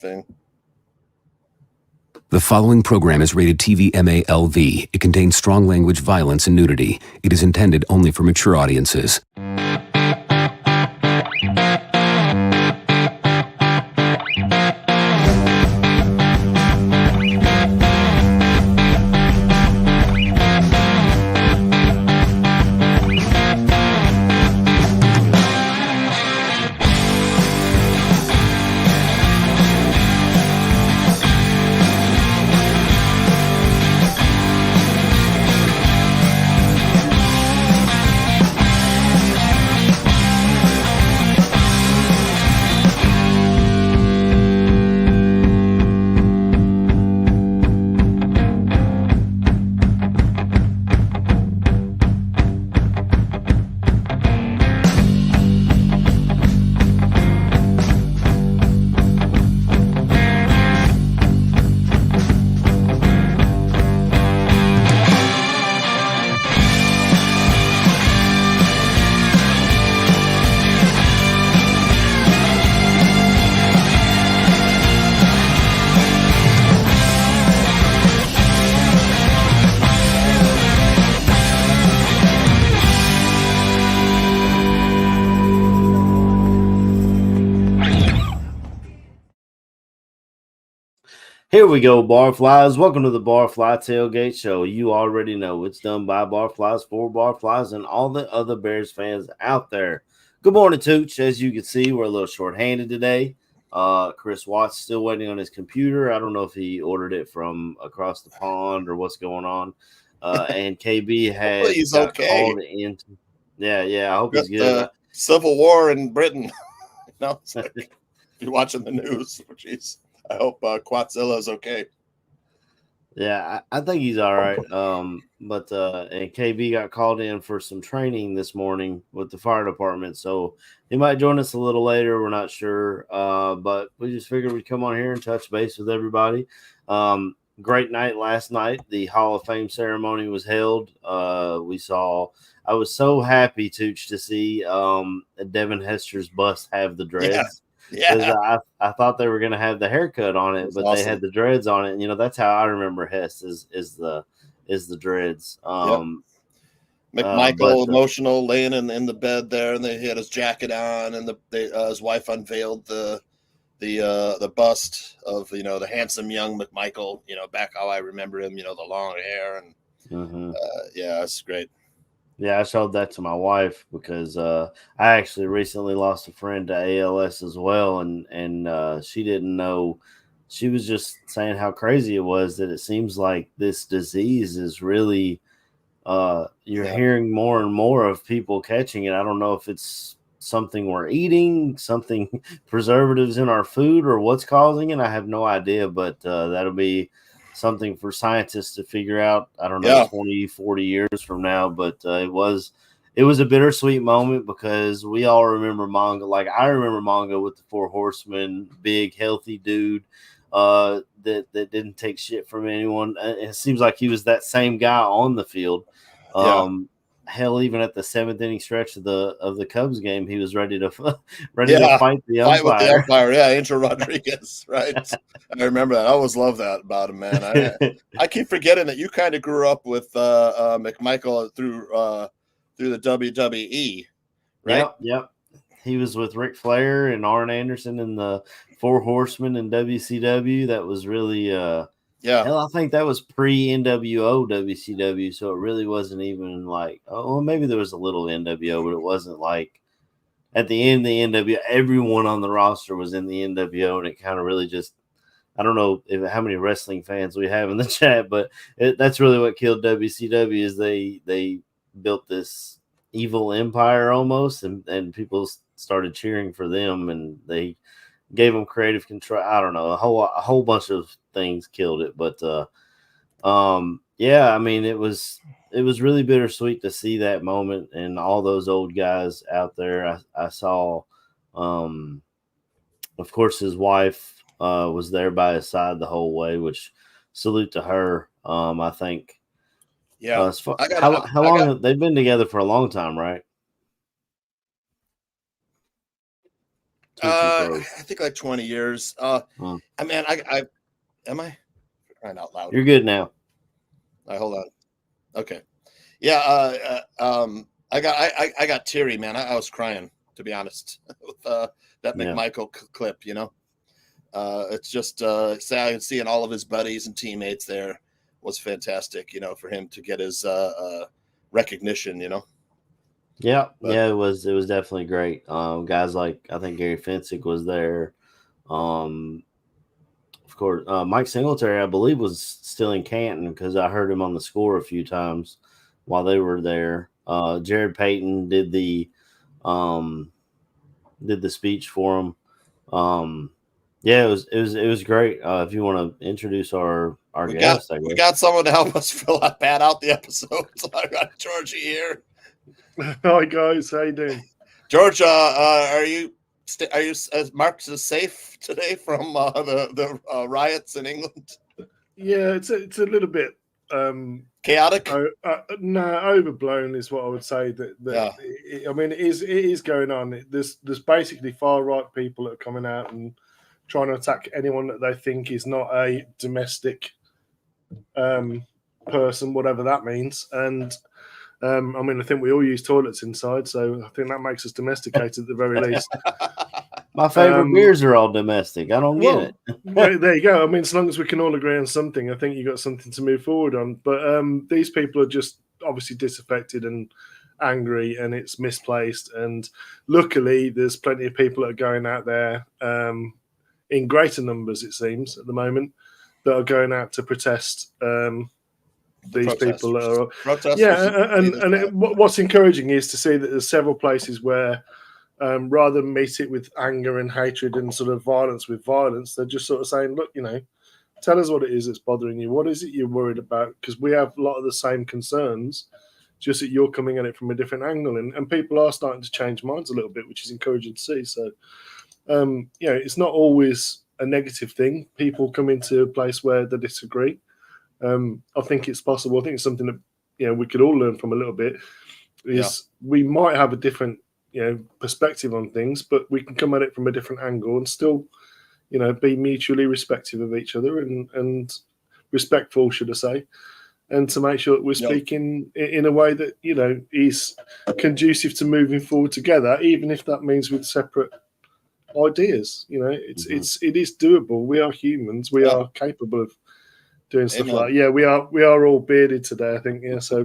thing. The following program is rated TV MALV. It contains strong language, violence, and nudity. It is intended only for mature audiences. Here we go, Barflies. Welcome to the Barfly Tailgate Show. You already know it's done by Barflies for Barflies and all the other Bears fans out there. Good morning, Tooch. As you can see, we're a little short-handed today. Chris Watt's still waiting on his computer. I don't know if he ordered it from across the pond or what's going on. And KB got called in. Yeah. I hope he's good. Civil War in Britain. It's like you're watching the news. Oh, jeez. I hope Quatzilla's okay. Yeah, I think he's all right. But KB got called in for some training this morning with the fire department, so he might join us a little later. We're not sure, but we just figured we'd come on here and touch base with everybody. Great night last night. The Hall of Fame ceremony was held. I was so happy, Tooch, to see Devin Hester's bust have the dreads. Yeah. I thought they were going to have the haircut on it, but awesome. They had the dreads on it. And, that's how I remember Hess is the dreads. McMichael emotional, laying in the bed there, and he had his jacket on, and his wife unveiled the bust of the handsome young McMichael. Back how I remember him. The long hair and it's great. Yeah, I showed that to my wife because I actually recently lost a friend to ALS as well, and she didn't know. She was just saying how crazy it was that it seems like this disease is really hearing more and more of people catching it. I don't know if it's something we're eating, something preservatives in our food, or what's causing it. I have no idea, but that'll be something for scientists to figure out. I don't know, 20, 40 years from now, but it was a bittersweet moment because we all remember Mongo. Like I remember Mongo with the Four Horsemen, big, healthy dude that didn't take shit from anyone. It seems like he was that same guy on the field. Hell, even at the 7th inning stretch of the Cubs game, he was ready to fight the umpire. Fight with the umpire, Angel Rodriguez, right? I remember that. I always love that about him, man. I keep forgetting that you kind of grew up with McMichael through the WWE, right? Yep. He was with Ric Flair and Arn Anderson and the Four Horsemen in WCW. That was really hell, I think that was pre-NWO WCW, so it really wasn't even like, maybe there was a little NWO, but it wasn't like at the end of the NWO, everyone on the roster was in the NWO, and it kind of really just, I don't know how many wrestling fans we have in the chat, but that's really what killed WCW is they built this evil empire almost, and people started cheering for them, and they gave them creative control. I don't know, a whole bunch of things killed it, but I mean, it was really bittersweet to see that moment and all those old guys out there. I saw, of course, his wife was there by his side the whole way, which salute to her. I think. Yeah. How long they've been together for a long time, right? I think like 20 years. I mean, I am I crying out loud? You're good now. All right, hold on. Okay. Yeah. I got teary, man. I was crying, to be honest, with that McMichael clip. It's just sad seeing all of his buddies and teammates there was fantastic. For him to get his recognition. Yeah, it was definitely great. Guys like I think Gary Fensick was there. Of course, Mike Singletary, I believe, was still in Canton because I heard him on the score a few times while they were there. Jared Payton did the speech for him. Yeah, it was great. If you want to introduce our guest, we got someone to help us pad out the episode. So I got Georgie here. Hi guys, how you doing? George, are you marked as safe today from the riots in England? Yeah, it's a little bit chaotic. No, overblown is what I would say. I mean, it is going on. There's basically far right people that are coming out and trying to attack anyone that they think is not a domestic person, whatever that means, and. I mean, I think we all use toilets inside, so I think that makes us domesticated at the very least. My favorite beers are all domestic. I don't get it. Well, there you go. I mean, as long as we can all agree on something, I think you got something to move forward on. But these people are just obviously disaffected and angry, and it's misplaced. And luckily, there's plenty of people that are going out there in greater numbers, it seems, at the moment, that are going out to protest. These people are what's encouraging is to see that there's several places where rather than meet it with anger and hatred and sort of violence with violence, they're just sort of saying, look, tell us what it is that's bothering you. What is it you're worried about? Because we have a lot of the same concerns, just that you're coming at it from a different angle, and people are starting to change minds a little bit, which is encouraging to see. So it's not always a negative thing. People come into a place where they disagree. I think it's possible. I think it's something that we could all learn from a little bit. We might have a different perspective on things, but we can come at it from a different angle and still be mutually respectful of each other and respectful, should I say, and to make sure that we're speaking in a way that is conducive to moving forward together, even if that means with separate ideas. It is doable. We are humans. We are capable of doing stuff like we are all bearded today, I think. Yeah, so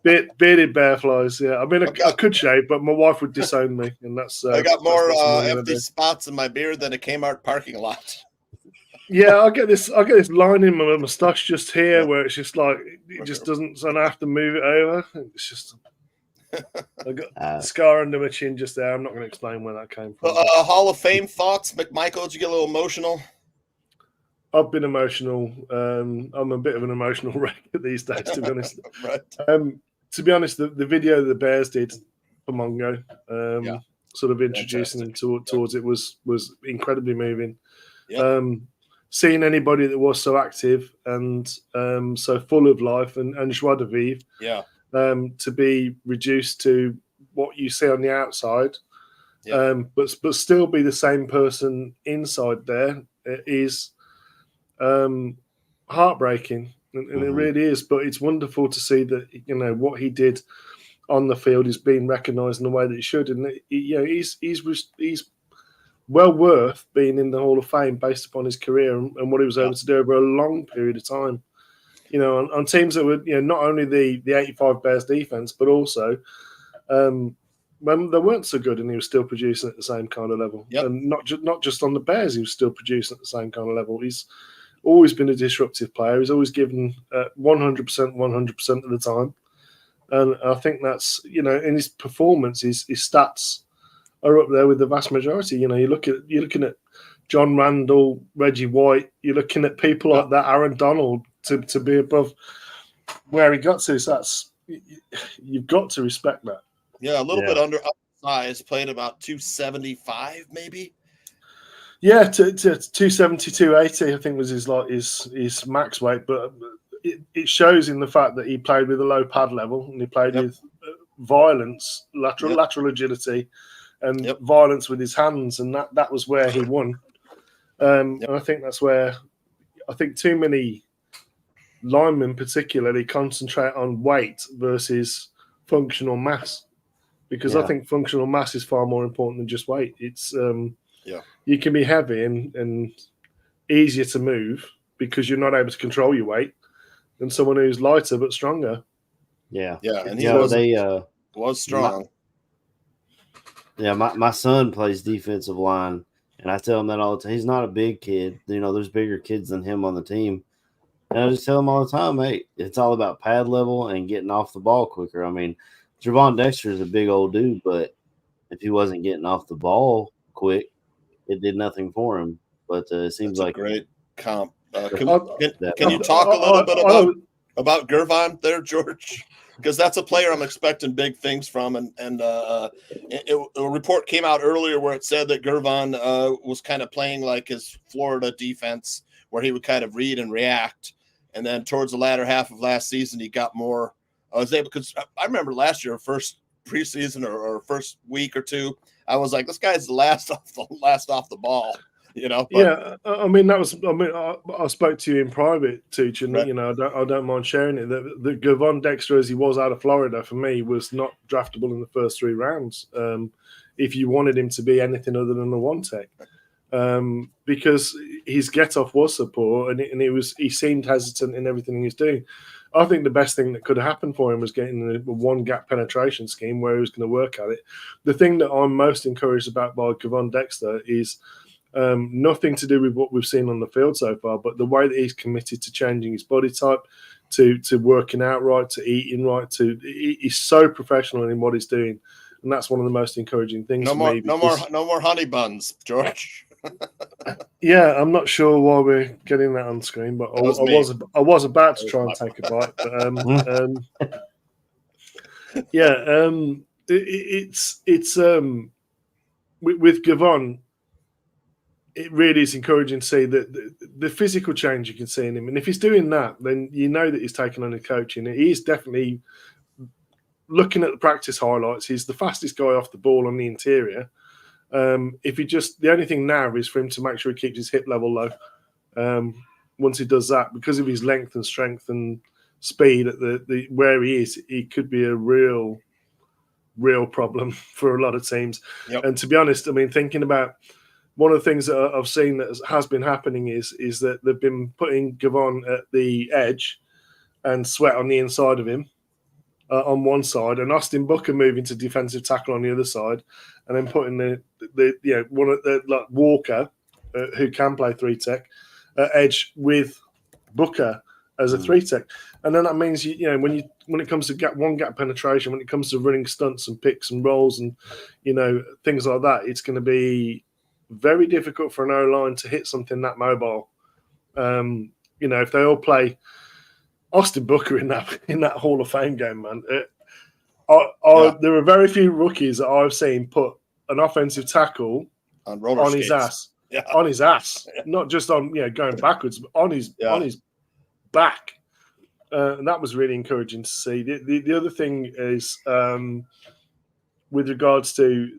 bearded barflies. Yeah, I mean, I could shave, but my wife would disown me, and that's. I got more empty spots in my beard than a Kmart parking lot. Yeah, I get this line in my moustache just here where it's just like it just doesn't. So I have to move it over. It's just. I got a scar under my chin just there. I'm not going to explain where that came from. Hall of Fame thoughts, McMichael. Did you get a little emotional? I've been emotional. I'm a bit of an emotional wreck these days, to be honest. Right. To be honest, the video the Bears did for Mongo, sort of introducing them towards it was incredibly moving. Yep. Seeing anybody that was so active and so full of life and joie de vivre, to be reduced to what you see on the outside, but still be the same person inside there is. Heartbreaking, and it really is. But it's wonderful to see that what he did on the field is being recognised in the way that it should, and he's well worth being in the Hall of Fame based upon his career and what he was able to do over a long period of time. On teams that were not only the 85 Bears defense, but also when they weren't so good, and he was still producing at the same kind of level. Yep. And not just on the Bears, he was still producing at the same kind of level. He's always been a disruptive player. He's always given 100% of the time. And I think that's, in his performance, his stats are up there with the vast majority. You're looking at John Randall, Reggie White. You're looking at people like that, Aaron Donald, to be above where he got to. So you've got to respect that. Yeah, a little bit undersized, played about 275 maybe. Yeah, to 270, 280, I think was his max weight. But it shows in the fact that he played with a low pad level and he played with violence, lateral agility, and violence with his hands, and that was where he won. And I think that's where too many linemen particularly concentrate on weight versus functional mass, because I think functional mass is far more important than just weight. It's you can be heavy and easier to move because you're not able to control your weight than someone who's lighter but stronger. Yeah, and he was strong. My son plays defensive line, and I tell him that all the time. He's not a big kid. There's bigger kids than him on the team. And I just tell him all the time, hey, it's all about pad level and getting off the ball quicker. I mean, Javon Dexter is a big old dude, but if he wasn't getting off the ball quick, it did nothing for him. But it seems like a great comp. Can you talk a little bit about Gervon there, George? Because that's a player I'm expecting big things from. And a report came out earlier where it said that Gervon was kind of playing like his Florida defense, where he would kind of read and react. And then towards the latter half of last season, he got more. I was able, because I remember last year, first preseason or first week or two, I was like, this guy's the last off the ball. But, I spoke to you in private, Teach, and right. I don't mind sharing it. The Gervon Dexter, as he was out of Florida, for me, was not draftable in the first 3 rounds. If you wanted him to be anything other than a one tech, because his get off was so poor, and he seemed hesitant in everything he was doing. I think the best thing that could have happened for him was getting a one gap penetration scheme where he was going to work at it. The thing that I'm most encouraged about by Gervon Dexter is nothing to do with what we've seen on the field so far, but the way that he's committed to changing his body type, to working out right, to eating right, he's so professional in what he's doing, and that's one of the most encouraging things. No more honey buns, George. Yeah, I'm not sure why we're getting that on screen, but I was about to try and take a bite, but it's with Gervon. It really is encouraging to see that the physical change you can see in him. And if he's doing that, then you know that he's taking on the coaching. He is definitely, looking at the practice highlights, he's the fastest guy off the ball on the interior. The only thing now is for him to make sure he keeps his hip level low. Once he does that, because of his length and strength and speed at the where he is, he could be a real problem for a lot of teams. Yep. And to be honest, I mean, thinking about one of the things that I've seen that has been happening is that they've been putting Gervon at the edge and Sweat on the inside of him on one side, and Austin Booker moving to defensive tackle on the other side, and then putting Walker, who can play 3-tech, edge with Booker as a 3-tech. And then that means when it comes to one gap penetration, when it comes to running stunts and picks and rolls and things like that, it's going to be very difficult for an O-line to hit something that mobile. If they all play Austin Booker in that Hall of Fame game, man. There are very few rookies that I've seen put an offensive tackle on his ass. Yeah. On his ass. Not just on going backwards, but on his back. And that was really encouraging to see. The other thing is with regards to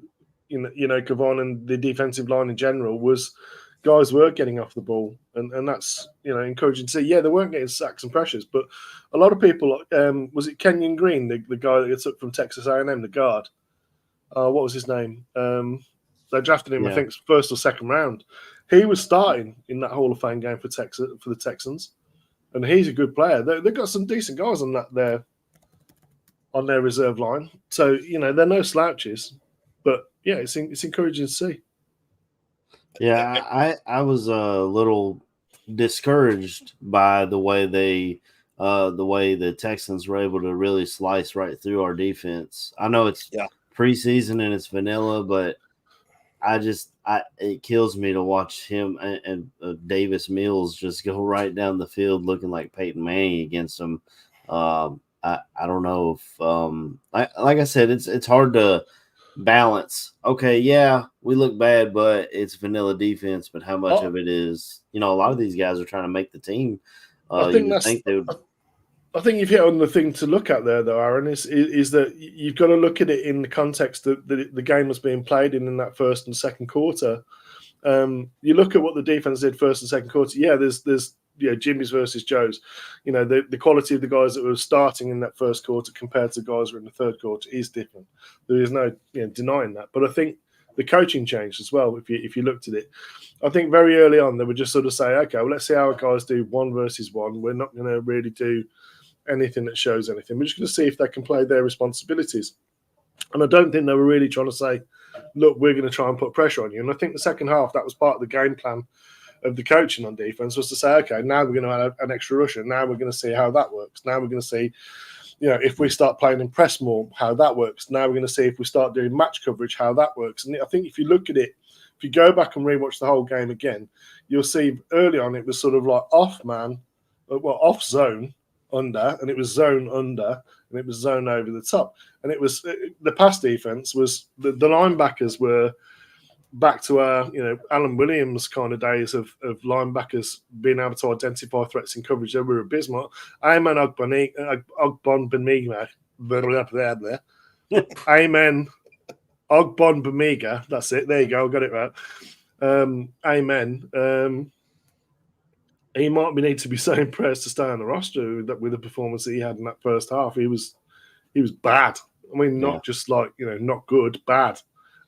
Gervon and the defensive line in general, was guys were getting off the ball, and that's encouraging to see. Yeah, they weren't getting sacks and pressures, but a lot of people. Was it Kenyon Green, the guy that gets up from Texas A&M, the guard? What was his name? They drafted him, I think, first or second round. He was starting in that Hall of Fame game for the Texans, and he's a good player. They've got some decent guys on their reserve line, so they're no slouches. But yeah, it's encouraging to see. Yeah, I was a little discouraged by the way the Texans were able to really slice right through our defense. I know it's preseason and it's vanilla, but it kills me to watch him and Davis Mills just go right down the field looking like Peyton Manning against them. I don't know if like I said, it's hard to balance. Okay, yeah, we look bad, but it's vanilla defense. But how much of it is? A lot of these guys are trying to make the team. I think you've hit on the thing to look at there, though, Aaron, is that you've got to look at it in the context that the game was being played in that first and second quarter. You look at what the defense did first and second quarter. Yeah, there's Jimmy's versus Joe's. The quality of the guys that were starting in that first quarter compared to guys who were in the third quarter is different. There is no denying that. But I think the coaching changed as well. If you looked at it, I think very early on they would just sort of say, okay, well, let's see how our guys do 1 versus 1. We're not going to really do anything that shows anything. We're just going to see if they can play their responsibilities. And I don't think they were really trying to say, look, we're going to try and put pressure on you. And I think the second half, that was part of the game plan of the coaching on defense, was to say, okay, now we're going to add an extra rusher. Now we're going to see how that works. Now we're going to see, if we start playing in press more, how that works. Now we're going to see if we start doing match coverage, how that works. And I think if you look at it, if you go back and rewatch the whole game again, you'll see early on it was sort of like off zone under, and it was zone under, and it was zone over the top. And it was the pass defense was the linebackers were back to our Alan Williams kind of days of linebackers being able to identify threats in coverage. They were abysmal. Amen Ogbongbemiga. Amen Ogbongbemiga. That's it. There you go. I got it right. Amen. He might need to be so impressed to stay on the roster with the performance that he had in that first half. He was bad. I mean, not just like not good, bad,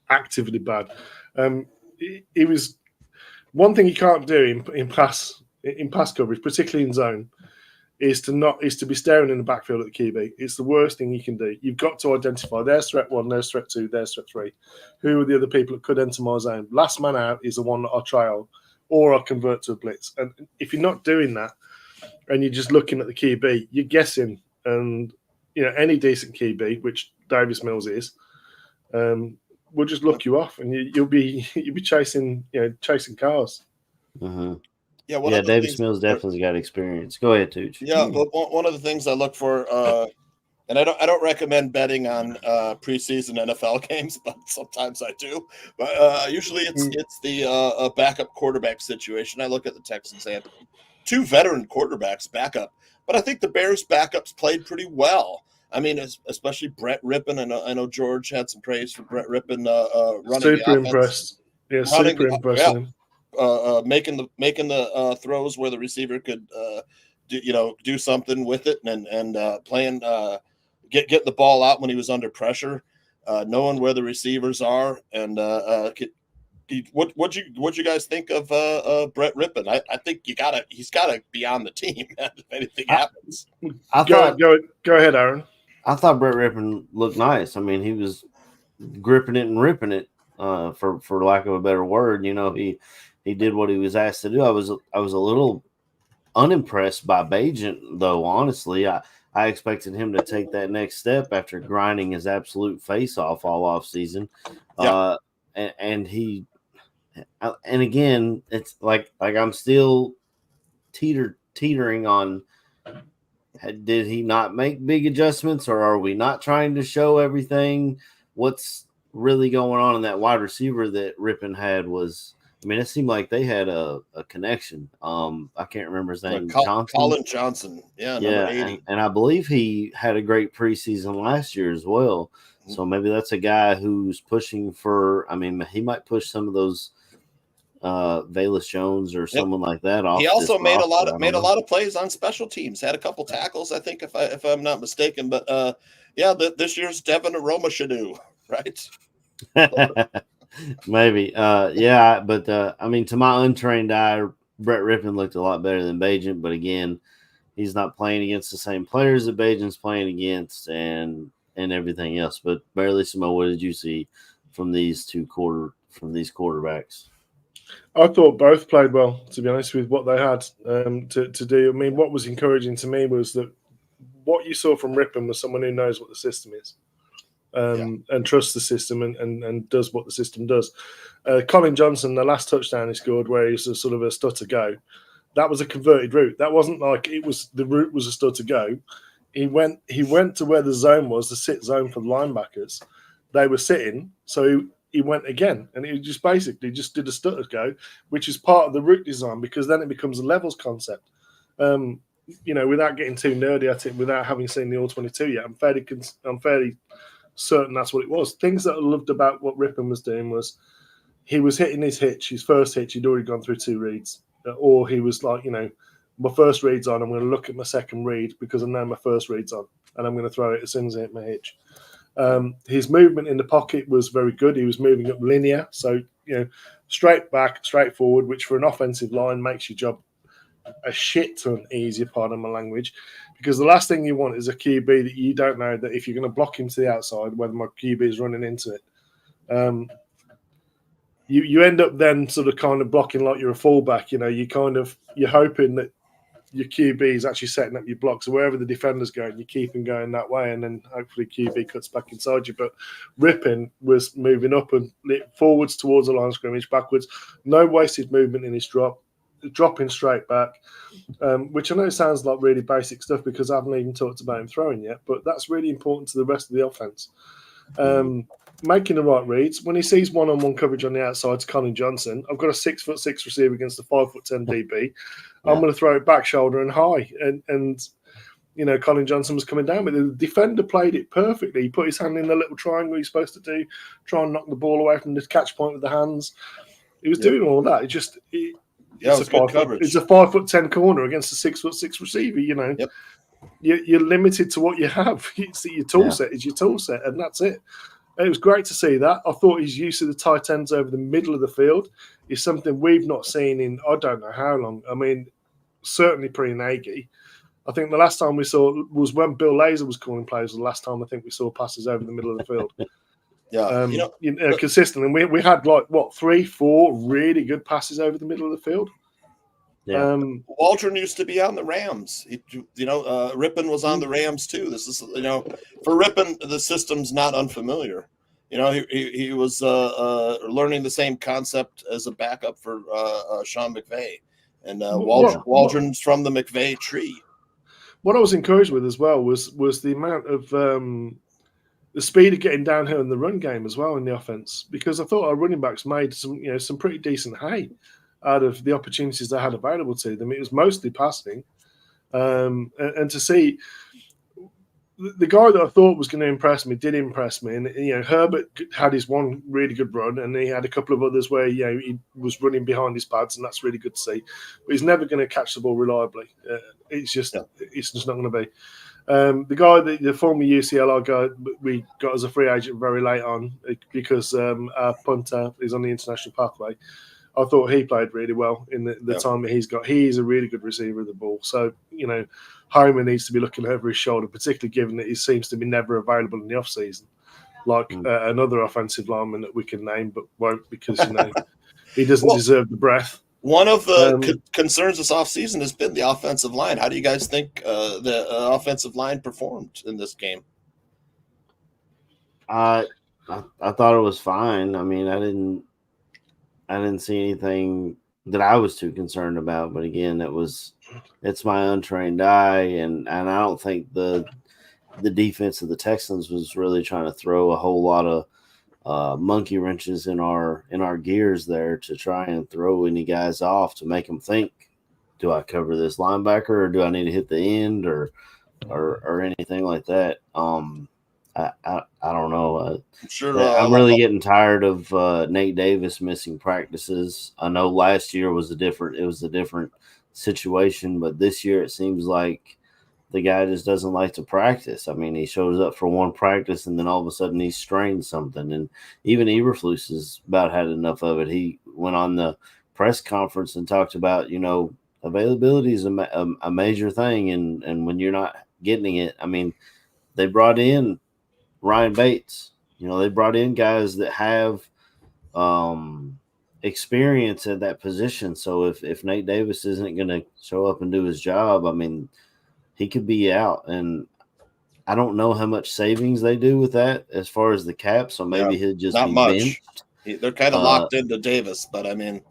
actively bad. He was one thing you can't do in pass coverage, particularly in zone, is to be staring in the backfield at the QB. It's the worst thing you can do. You've got to identify there's threat 1, there's threat 2, there's threat 3. Who are the other people that could enter my zone? Last man out is the one that I trail or I convert to a blitz. And if you're not doing that and you're just looking at the QB, you're guessing. And any decent QB, which Davis Mills is, will just look you off, and you'll be chasing cars. Mm-hmm. Yeah, Davis Mills definitely got experience. Go ahead, Tooch. Yeah, but one of the things I look for, and I don't recommend betting on preseason NFL games, but sometimes I do. But usually it's the backup quarterback situation. I look at the Texans and 2 veteran quarterbacks backup, but I think the Bears backups played pretty well. I mean, especially Brett Rippon. I know George had some praise for Brett Rippon running super the offense. Impressed. Yeah, super impressed. Making the throws where the receiver could do something with it and playing get the ball out when he was under pressure, knowing where the receivers are. And what you guys think of Brett Rippon? I think he's gotta be on the team if anything happens. Go ahead, Aaron. I thought Brett Rippon looked nice. I mean, he was gripping it and ripping it, for lack of a better word. He did what he was asked to do. I was a little unimpressed by Bagent, though. Honestly, I expected him to take that next step after grinding his absolute face off all off season. Yeah. And again, it's like I'm still teetering on. Did he not make big adjustments, or are we not trying to show everything? What's really going on in that wide receiver that Rippon had was, I mean, it seemed like they had a connection. I can't remember his name. Colin Johnson. Yeah, number 80. And I believe he had a great preseason last year as well. Mm-hmm. So maybe that's a guy who's pushing for, I mean, he might push some of those Velus Jones or someone like that off. He also made a lot of plays on special teams. Had a couple tackles, I think, if I'm not mistaken. But this year's Devin Aroma-Shadu, right? Maybe, but I mean, to my untrained eye, Brett Rippon looked a lot better than Bagent. But again, he's not playing against the same players that Bagent's playing against, and everything else. But Barely Samo, what did you see from these quarterbacks? I thought both played well, to be honest, with what they had to do. I mean, what was encouraging to me was that what you saw from Rippon was someone who knows what the system is and trusts the system and does what the system does. Colin Johnson, the last touchdown he scored where he's a sort of a stutter go, that was a converted route. That wasn't like the route was a stutter go. He went to where the zone was, the sit zone for the linebackers. They were sitting, so he went again, and he just basically just did a stutter go, which is part of the route design, because then it becomes a levels concept. without getting too nerdy at it, without having seen the All-22 yet, I'm fairly certain that's what it was. Things that I loved about what Ripon was doing was he was hitting his first hitch, he'd already gone through 2 reads. Or he was like, my first read's on, I'm going to look at my second read because I know my first read's on, and I'm going to throw it as soon as I hit my hitch. His movement in the pocket was very good. He was moving up linear, so straight back, straight forward, which for an offensive line makes your job a shit ton easier, pardon my language, because the last thing you want is a QB that you don't know that if you're going to block him to the outside, whether my QB is running into it. You end up then sort of kind of blocking like you're a fullback. You're hoping that your QB is actually setting up your block. So wherever the defender's going, you keep him going that way, and then hopefully QB cuts back inside you. But Ripon was moving up and forwards towards the line of scrimmage, backwards. No wasted movement in his dropping straight back, which I know sounds like really basic stuff because I haven't even talked about him throwing yet, but that's really important to the rest of the offense. Making the right reads. When he sees one-on-one coverage on the outside to Colin Johnson, I've got a 6'6" receiver against a 5'10" DB. I'm going to throw it back shoulder and high. And Colin Johnson was coming down with it. The defender played it perfectly. He put his hand in the little triangle he's supposed to do, try and knock the ball away from the catch point with the hands. He was doing all that. It's good coverage. It's a 5'10" corner against a 6'6" receiver. Yep. You're limited to what you have. Your tool set is your tool set, and that's it. It was great to see that. I thought his use of the tight ends over the middle of the field is something we've not seen in I don't know how long. I mean, certainly pre-Nagy. I think the last time we saw was when Bill Lazor was calling plays. The last time I think we saw passes over the middle of the field. Consistently. We had 3-4 really good passes over the middle of the field. Yeah. Waldron used to be on the Rams. Ripon was on the Rams too. This is, for Ripon, the system's not unfamiliar. He was learning the same concept as a backup for Sean McVay, and Waldron's from the McVay tree. What I was encouraged with as well was the amount of the speed of getting downhill in the run game as well in the offense, because I thought our running backs made some pretty decent hay out of the opportunities they had available to them. It was mostly passing. And to see the guy that I thought was going to impress me did impress me. And, Herbert had his one really good run, and he had a couple of others where, he was running behind his pads, and that's really good to see. But he's never going to catch the ball reliably. It's just not going to be. The guy, the former UCLA guy, we got as a free agent very late on because our punter is on the international pathway. I thought he played really well in the time that he's got. He is a really good receiver of the ball. So, Homer needs to be looking over his shoulder, particularly given that he seems to be never available in the offseason, like another offensive lineman that we can name but won't because, he doesn't deserve the breath. One of the concerns this offseason has been the offensive line. How do you guys think the offensive line performed in this game? I thought it was fine. I mean, I didn't see anything that I was too concerned about, but again, it's my untrained eye, and I don't think the defense of the Texans was really trying to throw a whole lot of monkey wrenches in our gears there to try and throw any guys off to make them think, do I cover this linebacker or do I need to hit the end or anything like that? I don't know. I'm really getting tired of Nate Davis missing practices. I know last year was a different situation, but this year it seems like the guy just doesn't like to practice. I mean, he shows up for one practice and then all of a sudden he's strained something. And even Eberflus has about had enough of it. He went on the press conference and talked about, availability is a major thing. And when you're not getting it, I mean, they brought in Ryan Bates. They brought in guys that have experience at that position. So if Nate Davis isn't going to show up and do his job, I mean, he could be out. And I don't know how much savings they do with that as far as the cap. So maybe he'll just not be much. benched. They're kind of locked into Davis, but I mean,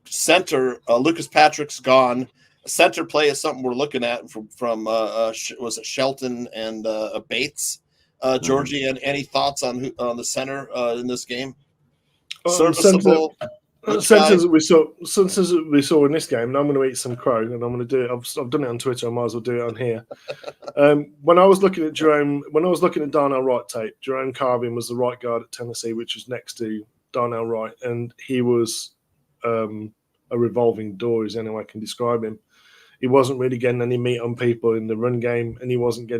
center Lucas Patrick's gone. Center play is something we're looking at from was it Shelton and Bates? Georgie, and any thoughts on the center in this game? Serviceable. Centers that we saw in this game, and I'm going to eat some crow, and I'm going to do it. I've done it on Twitter. I might as well do it on here. When I was looking at Darnell Wright tape, Jerome Carvin was the right guard at Tennessee, which was next to Darnell Wright, and he was a revolving door, is any way I can describe him. He wasn't really getting any meat on people in the run game, and he wasn't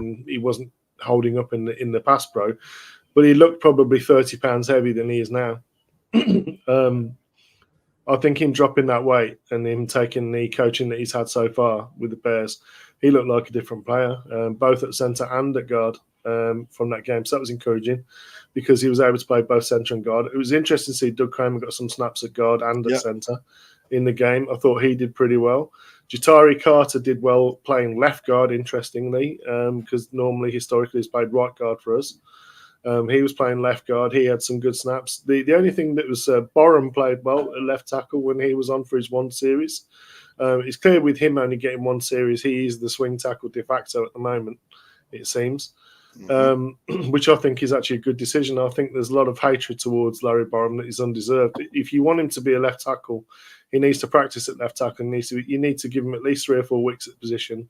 holding up in the pass pro, but he looked probably 30 pounds heavier than he is now. I think him dropping that weight and him taking the coaching that he's had so far with the Bears, he looked like a different player, both at centre and at guard from that game. So that was encouraging because he was able to play both centre and guard. It was interesting to see Doug Kramer got some snaps at guard and at centre in the game. I thought he did pretty well. Jatari Carter did well playing left guard, interestingly, because normally, historically, he's played right guard for us. He was playing left guard. He had some good snaps. The only thing that was Borum played well at left tackle when he was on for his one series. It's clear with him only getting one series, he is the swing tackle de facto at the moment, it seems, which I think is actually a good decision. I think there's a lot of hatred towards Larry Borum that is undeserved. If you want him to be a left tackle, he needs to practice at left tackle. You need to give him at least 3 or 4 weeks at the position,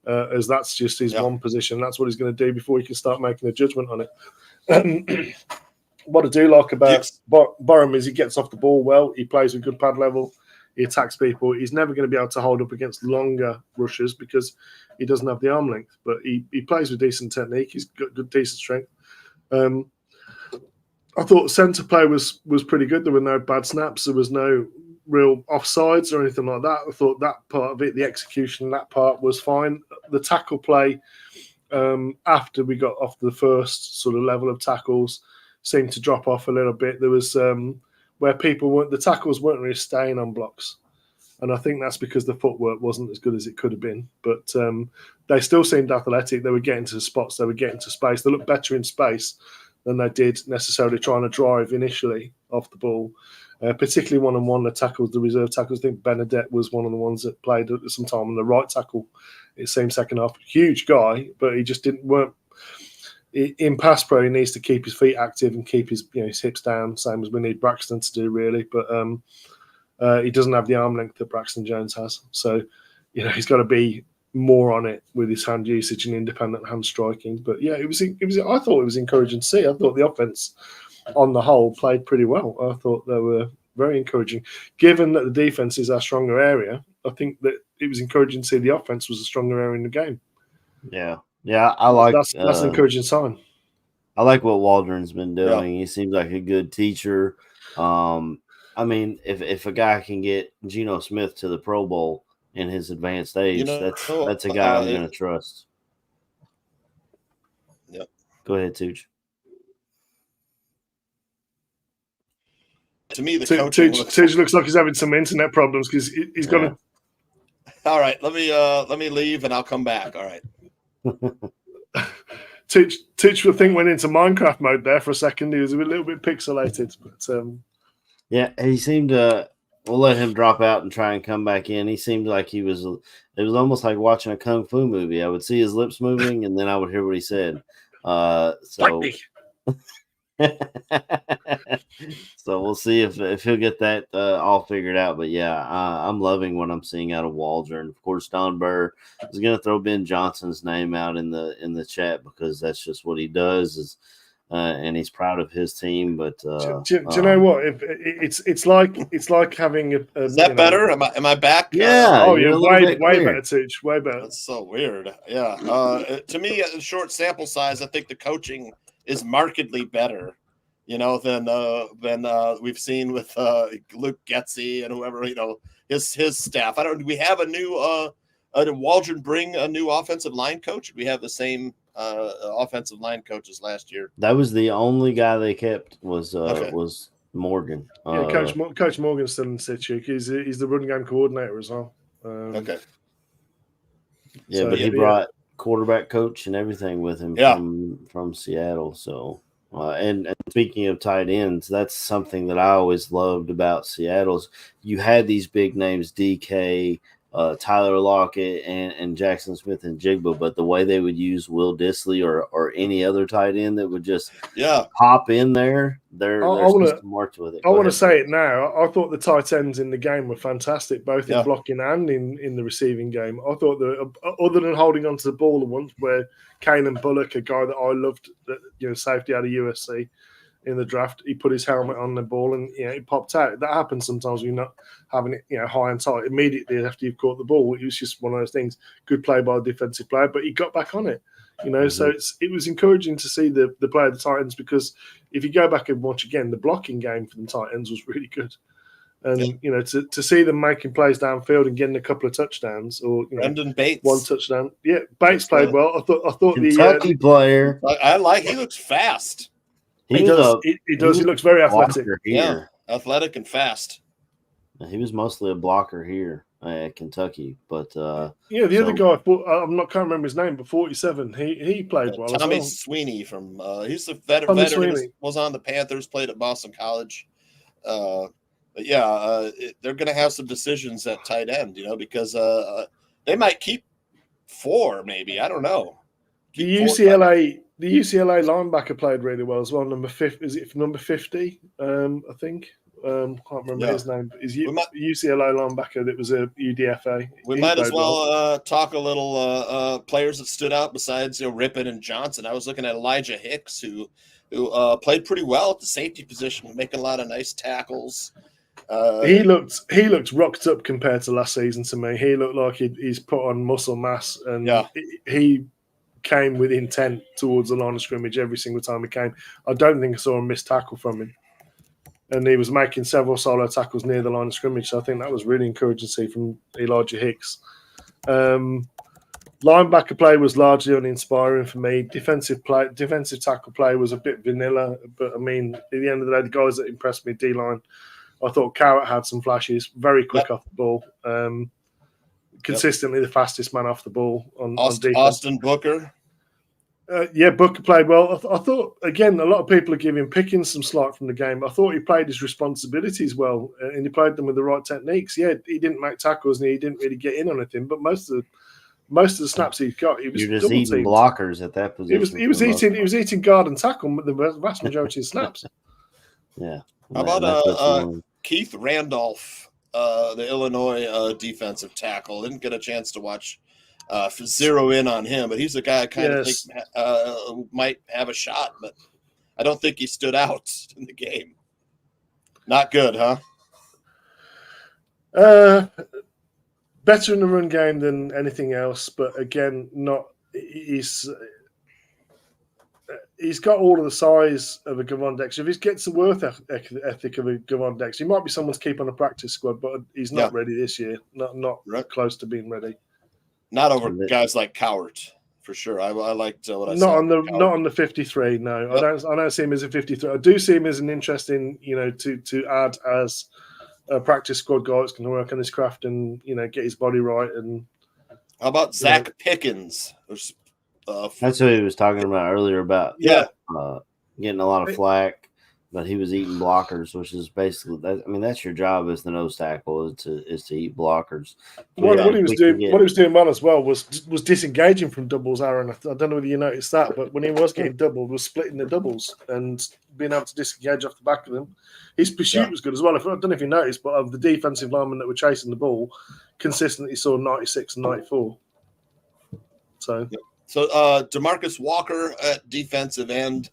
as that's just his one position. That's what he's going to do before he can start making a judgment on it. What I do like about Borum is he gets off the ball well. He plays with good pad level. He attacks people. He's never going to be able to hold up against longer rushers because he doesn't have the arm length. But he plays with decent technique. He's got good, decent strength. I thought centre play was pretty good. There were no bad snaps. There was no real offsides or anything like that. I thought that part of it, the execution, that part was fine. The tackle play, after we got off the first sort of level of tackles, seemed to drop off a little bit. There was where the tackles weren't really staying on blocks. And I think that's because the footwork wasn't as good as it could have been. But they still seemed athletic. They were getting to the spots. They were getting to space. They looked better in space than they did necessarily trying to drive initially off the ball. Particularly one-on-one, the tackles, the reserve tackles. I think Benedette was one of the ones that played at some time on the right tackle. It seemed second half. Huge guy, but he just weren't in pass pro. He needs to keep his feet active and keep his hips down, same as we need Braxton to do, really. But he doesn't have the arm length that Braxton Jones has. So, he's got to be more on it with his hand usage and independent hand striking. But yeah, it was. I thought it was encouraging to see. I thought the offense, on the whole, played pretty well. I thought they were very encouraging. Given that the defense is our stronger area, I think that it was encouraging to see the offense was a stronger area in the game. Yeah, I like that's an encouraging sign. I like what Waldron's been doing. Yeah. He seems like a good teacher. I mean, if a guy can get Geno Smith to the Pro Bowl in his advanced age, that's a guy I'm going to trust. Yep. Go ahead, Tooch. To me, the coaching looks like he's having some internet problems because he's going to. All right, let me leave and I'll come back. All right. Tooch, I think, went into Minecraft mode there for a second. He was a little bit pixelated, but yeah, he seemed to. We'll let him drop out and try and come back in. He seemed like he was. It was almost like watching a kung fu movie. I would see his lips moving, and then I would hear what he said. So we'll see if he'll get that all figured out. But yeah, I'm loving what I'm seeing out of Waldron. Of course, Don Burr is going to throw Ben Johnson's name out in the chat because that's just what he does. And he's proud of his team. But do you know what? If it's like having a is that better? Am I back? Yeah. You're way better, Tooch. Way better. That's so weird. Yeah. To me, a short sample size, I think the coaching is markedly better, than we've seen with Luke Getsy and whoever, his staff. Do we have a new did Waldron bring a new offensive line coach? We have the same offensive line coaches last year. That was the only guy they kept was Morgan. Coach Morgan's still in situ. He's the run game coordinator as well. Okay. Yeah, but he brought quarterback coach and everything with him from Seattle. So, and speaking of tight ends, that's something that I always loved about Seattle's. You had these big names, DK, Tyler Lockett and Jackson Smith and Jigba, but the way they would use Will Dissly or any other tight end that would just pop in there, their system worked with it. I want to say it now. I thought the tight ends in the game were fantastic, both in blocking and in the receiving game. I thought that other than holding onto the ball the once where Kalen Bullock, a guy that I loved, safety out of USC in the draft, he put his helmet on the ball and it popped out. That happens sometimes when you're not having it high and tight immediately after you've caught the ball. It was just one of those things. Good play by a defensive player, but he got back on it. So it was encouraging to see the play of the Titans, because if you go back and watch again, the blocking game for the Titans was really good. And to see them making plays downfield and getting a couple of touchdowns, or Brendan Bates, one touchdown. Yeah, Bates played well. I thought Kentucky player. He looks fast. He does. He looks very athletic. Yeah, athletic and fast. He was mostly a blocker here at Kentucky, but other guy, can't remember his name, but 47. He played well. Tommy Sweeney from he's the veteran. Was on the Panthers, played at Boston College. But they're going to have some decisions at tight end, because they might keep 4, maybe. I don't know. The UCLA linebacker played really well as well. Number 50, is it number 50? I think. Can't remember his name. But he's UCLA linebacker that was a UDFA. We might as well talk a little players that stood out besides Rippon and Johnson. I was looking at Elijah Hicks, who played pretty well at the safety position, making a lot of nice tackles. He looked rocked up compared to last season to me. He looked like he's put on muscle mass, and he came with intent towards the line of scrimmage every single time he came. I don't think I saw a missed tackle from him. And he was making several solo tackles near the line of scrimmage. So I think that was really encouraging to see from Elijah Hicks. Linebacker play was largely uninspiring for me. Defensive tackle play was a bit vanilla. But, I mean, at the end of the day, the guys that impressed me, D-line, I thought Carrot had some flashes, very quick off the ball. Consistently the fastest man off the ball on defense. Austin Booker. Booker played well. I thought, again, a lot of people are giving Pickens some slack from the game. I thought he played his responsibilities well, and he played them with the right techniques. Yeah, he didn't make tackles and he didn't really get in on anything, but most of the snaps he got, he was You're just eating blockers at that position. He was eating guard and tackle with the vast majority of snaps. Yeah. How about Keith Randolph, the Illinois defensive tackle? Didn't get a chance to watch. Zero in on him, but he's a guy I kind of think might have a shot, but I don't think he stood out in the game. Not good, huh? Better in the run game than anything else, but again, he's got all of the size of a Gavon Dexter. If he gets the worth ethic of a Gavon Dexter, he might be someone's keep on the practice squad, but he's not ready this year. Not close to being ready. Not over guys like Cowart, for sure. I liked what I saw. Not on the 53. No, yep. I don't see him as a 53. I do see him as an interesting, to add as a practice squad guy that's going to work on his craft and get his body right. And how about Zach Pickens? That's what he was talking about earlier about getting a lot of flack. But he was eating blockers, which is basically that. I mean, that's your job as the nose tackle is to eat blockers. What he was doing well as well was disengaging from doubles, Aaron. I don't know whether you noticed that, but when he was getting doubled, was splitting the doubles and being able to disengage off the back of them. His pursuit was good as well. I don't know if you noticed, but of the defensive linemen that were chasing the ball, consistently saw 96 and 94. So DeMarcus Walker at defensive end.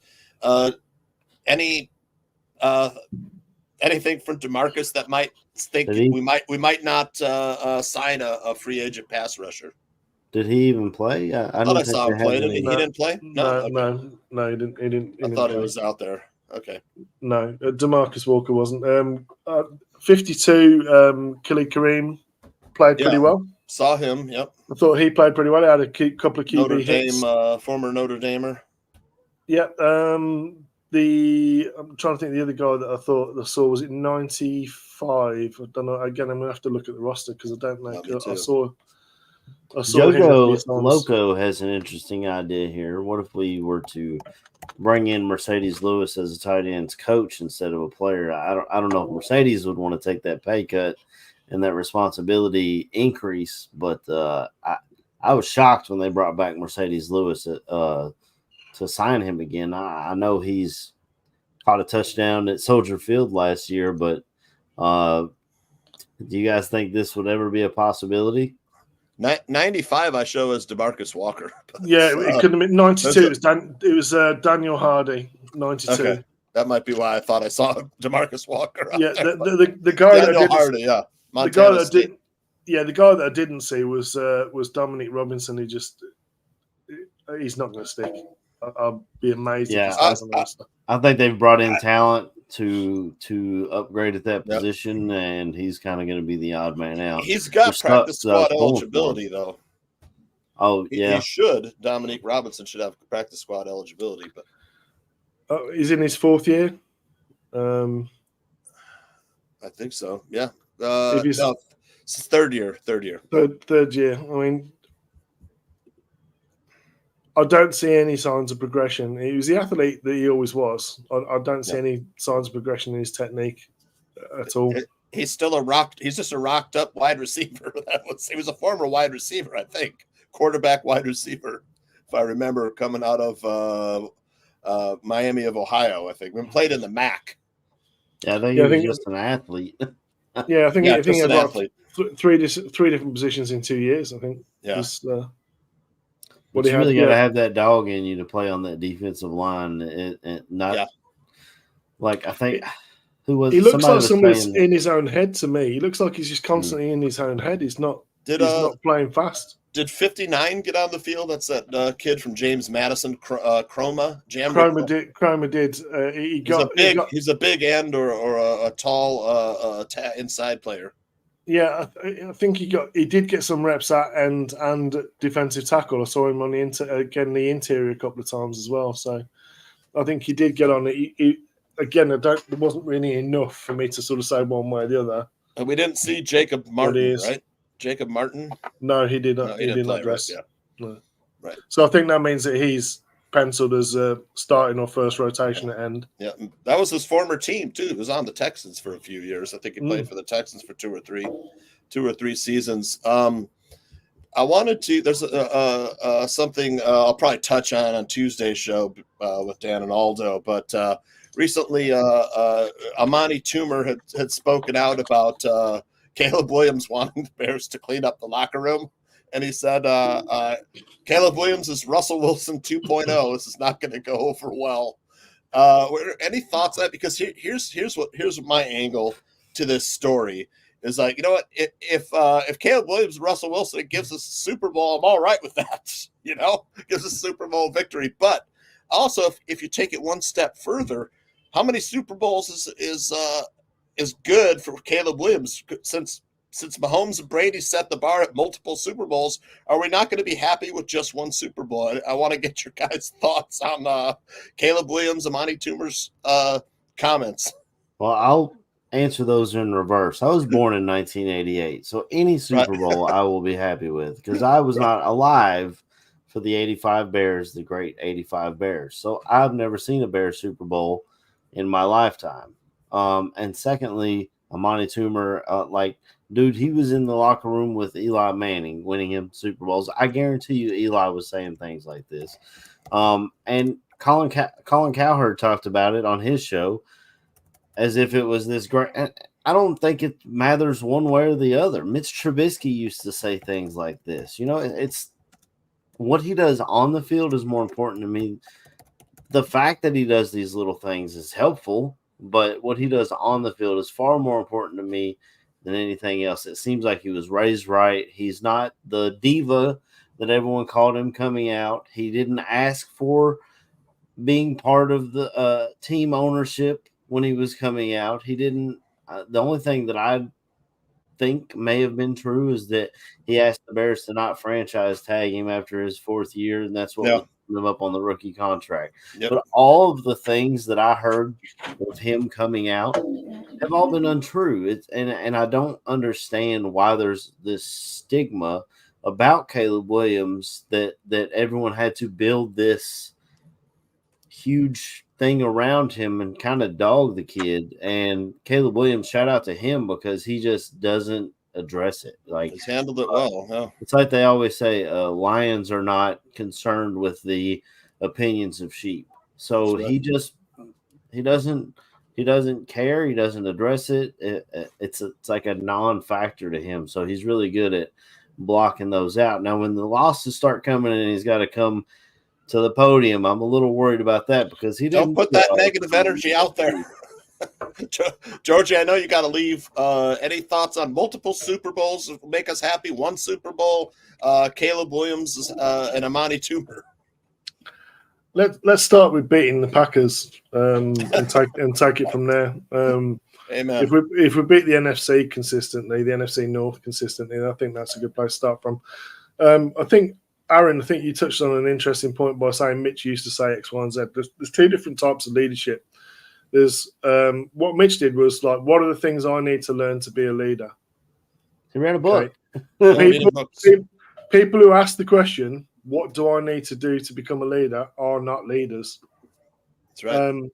Anything from DeMarcus that might think we might not sign a free agent pass rusher? Did he even play? I thought I saw him play. He didn't play. No, he didn't. I thought he was out there. Okay. No, DeMarcus Walker wasn't. 52. Khalid Kareem played pretty well. Saw him. Yep. I thought he played pretty well. He had a couple of QB hits. Former Notre Damer. Yep. I'm trying to think the other guy that I saw was it 95. I don't know. Again, I'm gonna have to look at the roster because I don't know. I saw Jogo Loco has an interesting idea here. What if we were to bring in Mercedes Lewis as a tight ends coach instead of a player? I don't know if Mercedes would want to take that pay cut and that responsibility increase. But I was shocked when they brought back Mercedes Lewis to sign him again. I know he's caught a touchdown at Soldier Field last year, but do you guys think this would ever be a possibility? 95 I show as DeMarcus Walker. Yeah, it couldn't have been 92. It was Daniel Hardy, 92. Okay. That might be why I thought I saw DeMarcus Walker. Yeah, the guy Daniel that Hardy, yeah. Montana the guy that I didn't see was Dominic Robinson. He's not going to stick. I'll be amazed. Yeah, if he I think they've brought in talent to upgrade at that position, and he's kind of going to be the odd man out. He's got practice squad eligibility, though. Oh, yeah. He should. Dominic Robinson should have practice squad eligibility, but he's in his 4th year. I think so. Yeah. No, it's third year. Third year. I mean, I don't see any signs of progression. He was the athlete that he always was. I don't see any signs of progression in his technique at all. He's just a rocked up wide receiver. He was a former wide receiver, I think. Quarterback wide receiver, if I remember, coming out of Miami of Ohio, I think. We played in the MAC. Yeah, I think he was just an athlete. Yeah, I think he had athlete. three different positions in 2 years, I think. Yeah. But you really got to have that dog in you to play on that defensive line. Like, I think who was he looks like someone's in his own head to me. He looks like he's just constantly in his own head. He's not playing fast. Did 59 get on the field? That's that kid from James Madison, Chroma. Chroma did. He's a big end or a tall inside player. Yeah, I think he did get some reps at end and defensive tackle. I saw him on the interior a couple of times as well. So I think he did get on it. It wasn't really enough for me to sort of say one way or the other. And we didn't see Jacob Martin, right? Jacob Martin? No, he did not. No, he did not dress. Right, yeah. No. Right. So I think that means that he's penciled as starting or first rotation at end. Yeah, that was his former team too. He was on the Texans for a few years. I think he played for the Texans for two or three seasons. I wanted to. There's something I'll probably touch on Tuesday's show with Dan and Aldo, but recently Amani Toomer had spoken out about Caleb Williams wanting the Bears to clean up the locker room. And he said, Caleb Williams is Russell Wilson 2.0. This is not going to go over well. Any thoughts on that? Because here's my angle to this story is like, you know what? If Caleb Williams, Russell Wilson gives us a Super Bowl, I'm all right with that. You know, gives us a Super Bowl victory. But also, if you take it one step further, how many Super Bowls is good for Caleb Williams since Mahomes and Brady set the bar at multiple Super Bowls? Are we not going to be happy with just one Super Bowl? I want to get your guys' thoughts on Caleb Williams, Amani Toomer's comments. Well, I'll answer those in reverse. I was born in 1988, so any Super Bowl I will be happy with because I was not alive for the 85 Bears, the great 85 Bears. So I've never seen a Bears Super Bowl in my lifetime. And secondly, Amani Toomer, dude, he was in the locker room with Eli Manning, winning him Super Bowls. I guarantee you, Eli was saying things like this. And Colin Cowherd talked about it on his show as if it was this great. And I don't think it matters one way or the other. Mitch Trubisky used to say things like this. You know, it's what he does on the field is more important to me. The fact that he does these little things is helpful, but what he does on the field is far more important to me than anything else. It seems like he was raised right. He's not the diva that everyone called him coming out. He didn't ask for being part of the team ownership when he was coming out. He didn't. The only thing that I think may have been true is that he asked the Bears to not franchise tag him after his 4th year, and that's what put him up on the rookie contract. Yep. But all of the things that I heard of him coming out have all been untrue. And I don't understand why there's this stigma about Caleb Williams that everyone had to build this huge thing around him and kind of dog the kid. And Caleb Williams, shout out to him because he just doesn't address it. Like He's handled it well. Yeah. it's like they always say, lions are not concerned with the opinions of sheep. So That's right. he doesn't care. He doesn't address it. It's like a non-factor to him. So he's really good at blocking those out. Now, when the losses start coming and he's got to come to the podium, I'm a little worried about that because he didn't Don't put that negative energy out there. Georgie, I know you got to leave. Any thoughts on multiple Super Bowls that will make us happy? One Super Bowl, Caleb Williams and Amani Toomer. Let's start with beating the Packers and take it from there. Amen. If we beat the NFC consistently, the NFC North consistently, I think that's a good place to start from. I think, Aaron, you touched on an interesting point by saying Mitch used to say X, Y, and Z. There's two different types of leadership. There's what Mitch did was like, what are the things I need to learn to be a leader? He read a book. Okay. People who ask the question, what do I need to do to become a leader, are not leaders. That's right.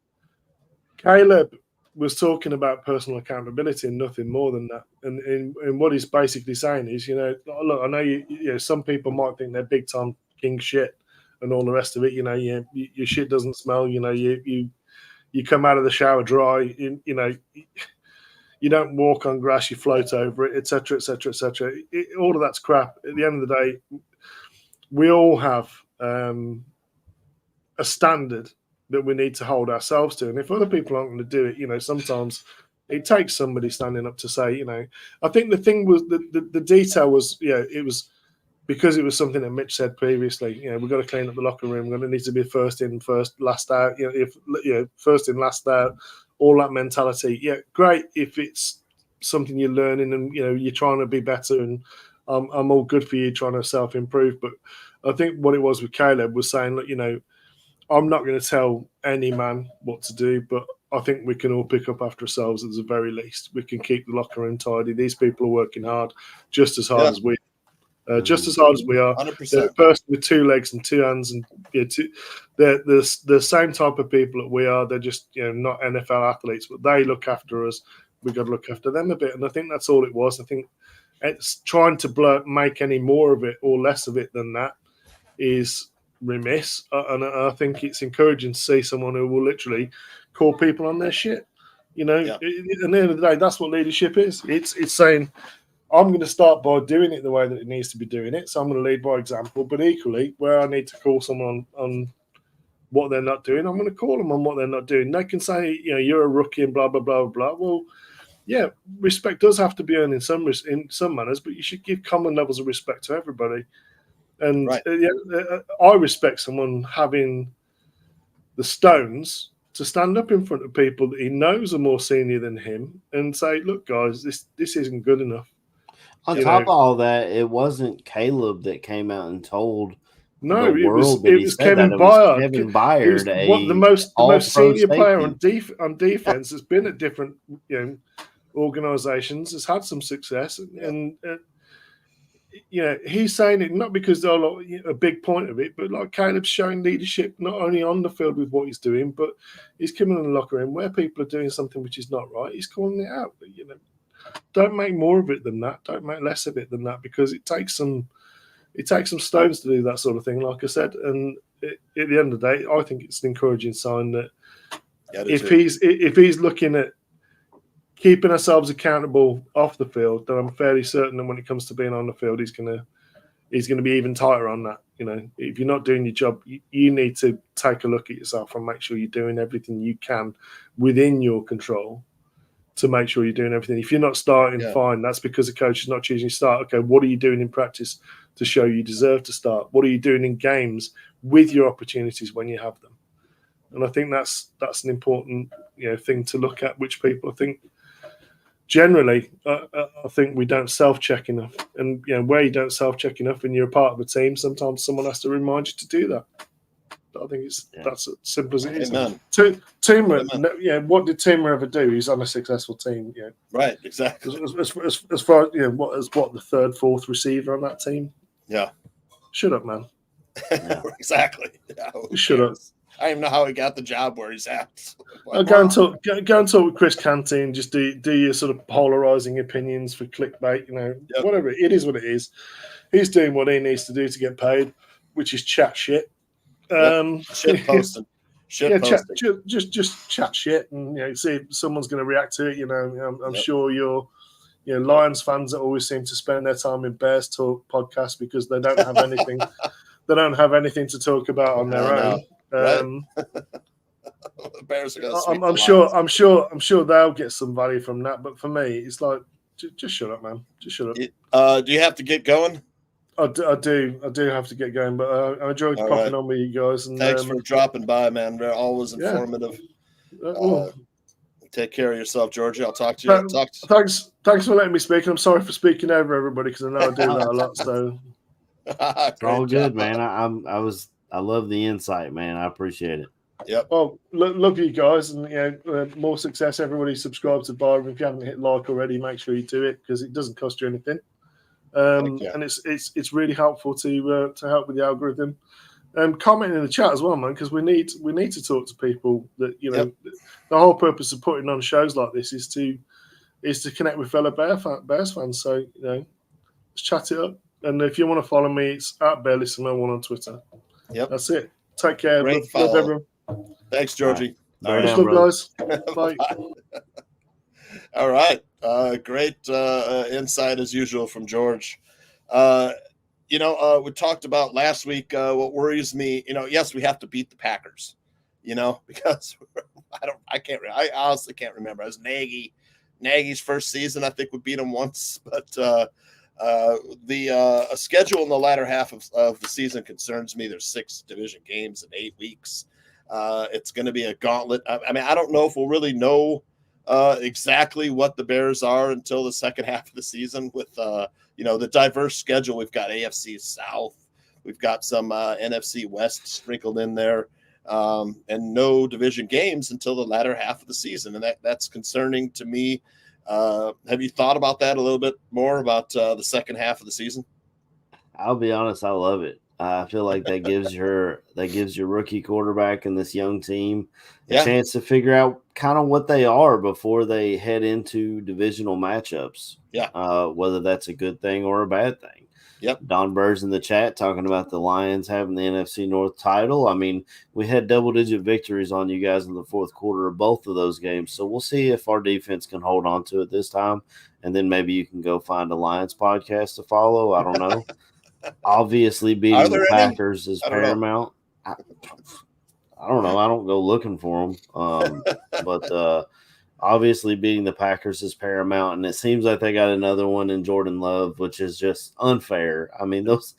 Caleb was talking about personal accountability and nothing more than that. And what he's basically saying is, look, I know you some people might think they're big time king shit and all the rest of it. Your shit doesn't smell. You come out of the shower dry. You don't walk on grass. You float over it, etc., etc., etc. All of that's crap. At the end of the day, we all have a standard that we need to hold ourselves to. And if other people aren't going to do it, sometimes it takes somebody standing up to say, I think the thing was the detail was, it was because it was something that Mitch said previously, we've got to clean up the locker room. We're going to need to be first in, first, last out, first in, last out, all that mentality. Yeah, great if it's something you're learning and, you're trying to be better, and I'm all good for you trying to self-improve. But I think what it was with Caleb was saying, look, I'm not going to tell any man what to do, but I think we can all pick up after ourselves at the very least. We can keep the locker room tidy. These people are working hard, just as hard as we are. Just as hard as we are. 100%. They're a person with two legs and two hands, and they're the same type of people that we are. They're just not NFL athletes, but they look after us. We've got to look after them a bit, and I think that's all it was. I think it's trying to make any more of it or less of it than that is remiss, and I think it's encouraging to see someone who will literally call people on their shit. At the end of the day, that's what leadership is. It's saying, I'm going to start by doing it the way that it needs to be doing it, so I'm going to lead by example. But equally, where I need to call someone on what they're not doing, I'm going to call them on what they're not doing. They can say, you're a rookie and blah blah blah blah. Well, yeah, respect does have to be earned in some manners, but you should give common levels of respect to everybody. And right. I respect someone having the stones to stand up in front of people that he knows are more senior than him and say, look, guys, this isn't good enough. On top of all that, it wasn't Caleb that came out and told it was Kevin Byard. Kevin Byard, the most senior player on defense has been at different organizations, has had some success, and he's saying it not because they're a big point of it, but like Caleb's showing leadership not only on the field with what he's doing, but he's coming in the locker room where people are doing something which is not right. He's calling it out. But, don't make more of it than that. Don't make less of it than that, because it takes some stones to do that sort of thing. Like I said, and at the end of the day, I think it's an encouraging sign that if he's looking at keeping ourselves accountable off the field, then I'm fairly certain that when it comes to being on the field, he's going to be even tighter on that. If you're not doing your job, you need to take a look at yourself and make sure you're doing everything you can within your control to make sure you're doing everything. If you're not starting, fine. That's because the coach is not choosing to start. Okay, what are you doing in practice to show you deserve to start? What are you doing in games with your opportunities when you have them? And I think that's an important thing to look at, which people I think generally, I think we don't self-check enough. And where you don't self-check enough and you're a part of a team, sometimes someone has to remind you to do that. I think that's as simple as it is. Teamer, what did Teamer ever do? He's on a successful team. Right, exactly. As far as what the third, fourth receiver on that team. Yeah. Shut up, man. Exactly. Yeah, shut up. I don't even know how he got the job where he's at. Go and talk with Chris Canty, just do your sort of polarizing opinions for clickbait. Whatever it is, what it is. He's doing what he needs to do to get paid, which is chat shit. Shit posting. Just chat shit, and see if someone's going to react to it. I'm sure you're. Lions fans that always seem to spend their time in Bears Talk podcast because they don't have anything. They don't have anything to talk about on their own. The Bears are going to I'm sure they'll get some value from that. But for me, it's like just shut up, man. Just shut up. Do you have to get going? I do have to get going, but I enjoyed popping on with you guys. And thanks for dropping by, man. They're always informative. Take care of yourself, Georgie. I'll talk to you. Thanks for letting me speak. I'm sorry for speaking over everybody because I know I do that a lot. So it's all good, man. I love the insight, man. I appreciate it. Yep. Well, love you guys, and more success. Everybody subscribe to Byron. If you haven't hit like already, make sure you do it because it doesn't cost you anything. And it's really helpful to help with the algorithm. Comment in the chat as well, man, because we need to talk to people that the whole purpose of putting on shows like this is to connect with fellow Bears fans. So let's chat it up. And if you want to follow me, it's at BearListener1 on Twitter. Yep, that's it. Take care. Love everyone. Thanks, Georgie. All right. Love, guys. Bye. All right. Great insight as usual from George. We talked about last week. What worries me, yes, we have to beat the Packers, because I honestly can't remember. It was Nagy's first season. I think we beat him once, but the schedule in the latter half of the season concerns me. There's 6 division games in 8 weeks. It's going to be a gauntlet. I mean, I don't know if we'll really know exactly what the Bears are until the second half of the season with the diverse schedule. We've got AFC South, we've got some NFC West sprinkled in there, and no division games until the latter half of the season, and that's concerning to me. Have you thought about that a little bit more about the second half of the season? I'll be honest, I love it. I feel like that gives your rookie quarterback and this young team a chance to figure out kind of what they are before they head into divisional matchups. Whether that's a good thing or a bad thing. Yep. Don Burr's in the chat talking about the Lions having the NFC North title. I mean, we had double-digit victories on you guys in the fourth quarter of both of those games. So we'll see if our defense can hold on to it this time. And then maybe you can go find a Lions podcast to follow. I don't know. Obviously, beating the Packers is paramount. I don't know. I don't go looking for them. But obviously, beating the Packers is paramount. And it seems like they got another one in Jordan Love, which is just unfair. I mean, those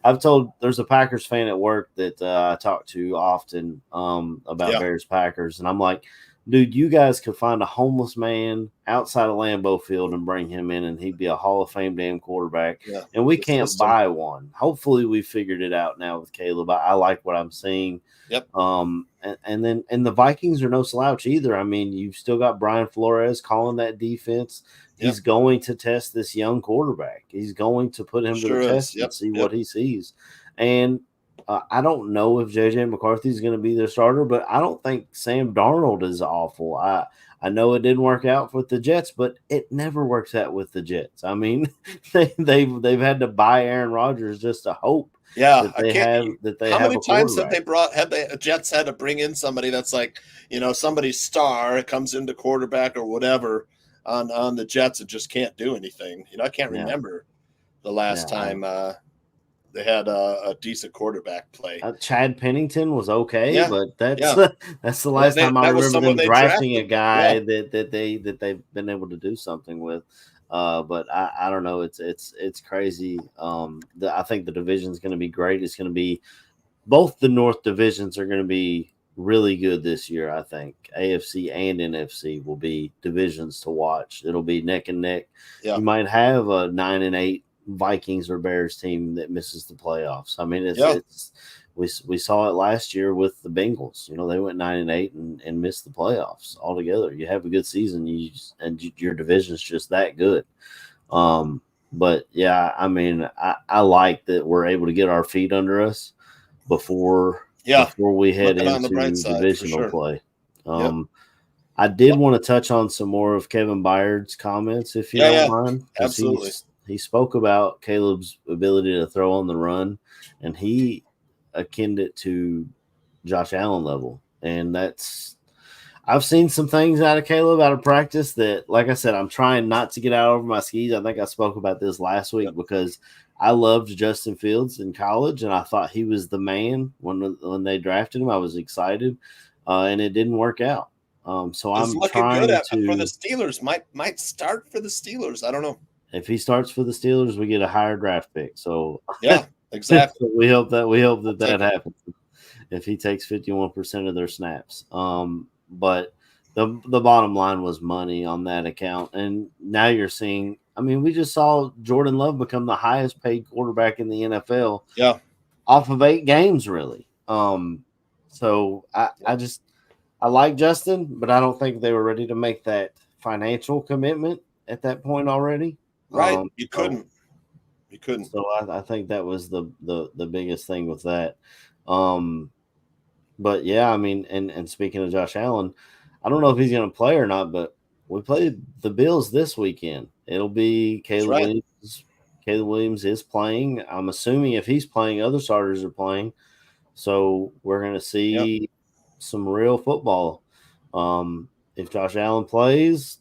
I've told there's a Packers fan at work that I talk to often about Bears Packers. And I'm like, dude, you guys could find a homeless man outside of Lambeau Field and bring him in, and he'd be a Hall of Fame damn quarterback. Yeah, and we can't buy one. Hopefully, we figured it out now with Caleb. I like what I'm seeing. Yep. And the Vikings are no slouch either. I mean, you've still got Brian Flores calling that defense. He's going to test this young quarterback. He's going to put him to the test and see what he sees. And I don't know if J.J. McCarthy is going to be their starter, but I don't think Sam Darnold is awful. I know it didn't work out with the Jets, but it never works out with the Jets. I mean, they've had to buy Aaron Rodgers just to hope. Yeah, that they have. How many times have the Jets had to bring in somebody that's like, somebody's star comes into quarterback or whatever on the Jets and just can't do anything. I can't remember the last time they had a decent quarterback play. Chad Pennington was okay, but that's the last time I remember them drafting a guy that they've been able to do something with. But I don't know. It's crazy. I think the division is going to be great. It's going to be both the North divisions are going to be really good this year. I think AFC and NFC will be divisions to watch. It'll be neck and neck. Yeah. You might have a 9-8 Vikings or Bears team that misses the playoffs. I mean, we saw it last year with the Bengals. They went 9-8 and missed the playoffs altogether. You have a good season, and your division's just that good. But yeah, I mean, I like that we're able to get our feet under us before Yeah, before we head looking on the bright into side, for divisional sure. play. Yep. I did want to touch on some more of Kevin Byard's comments, if you don't mind, because absolutely. he spoke about Caleb's ability to throw on the run, and he akined it to Josh Allen level, and I've seen some things out of Caleb out of practice that, like I said, I'm trying not to get out over my skis. I think I spoke about this last week because I loved Justin Fields in college, and I thought he was the man when they drafted him. I was excited, and it didn't work out. So It's I'm looking trying good to. for the Steelers. Might start for the Steelers. I don't know. If he starts for the Steelers, we get a higher draft pick. So yeah, exactly. we hope that happens. If he takes 51% of their snaps, but the bottom line was money on that account, and now you're seeing. I mean, we just saw Jordan Love become the highest paid quarterback in the NFL. Yeah, off of 8 games, really. So I like Justin, but I don't think they were ready to make that financial commitment at that point already. Right. You couldn't. So I think that was the biggest thing with that. But yeah, I mean, and speaking of Josh Allen, I don't know if he's going to play or not, but we played the Bills this weekend. It'll be Caleb Williams. Caleb Williams is playing. I'm assuming if he's playing, other starters are playing. So we're going to see some real football. If Josh Allen plays,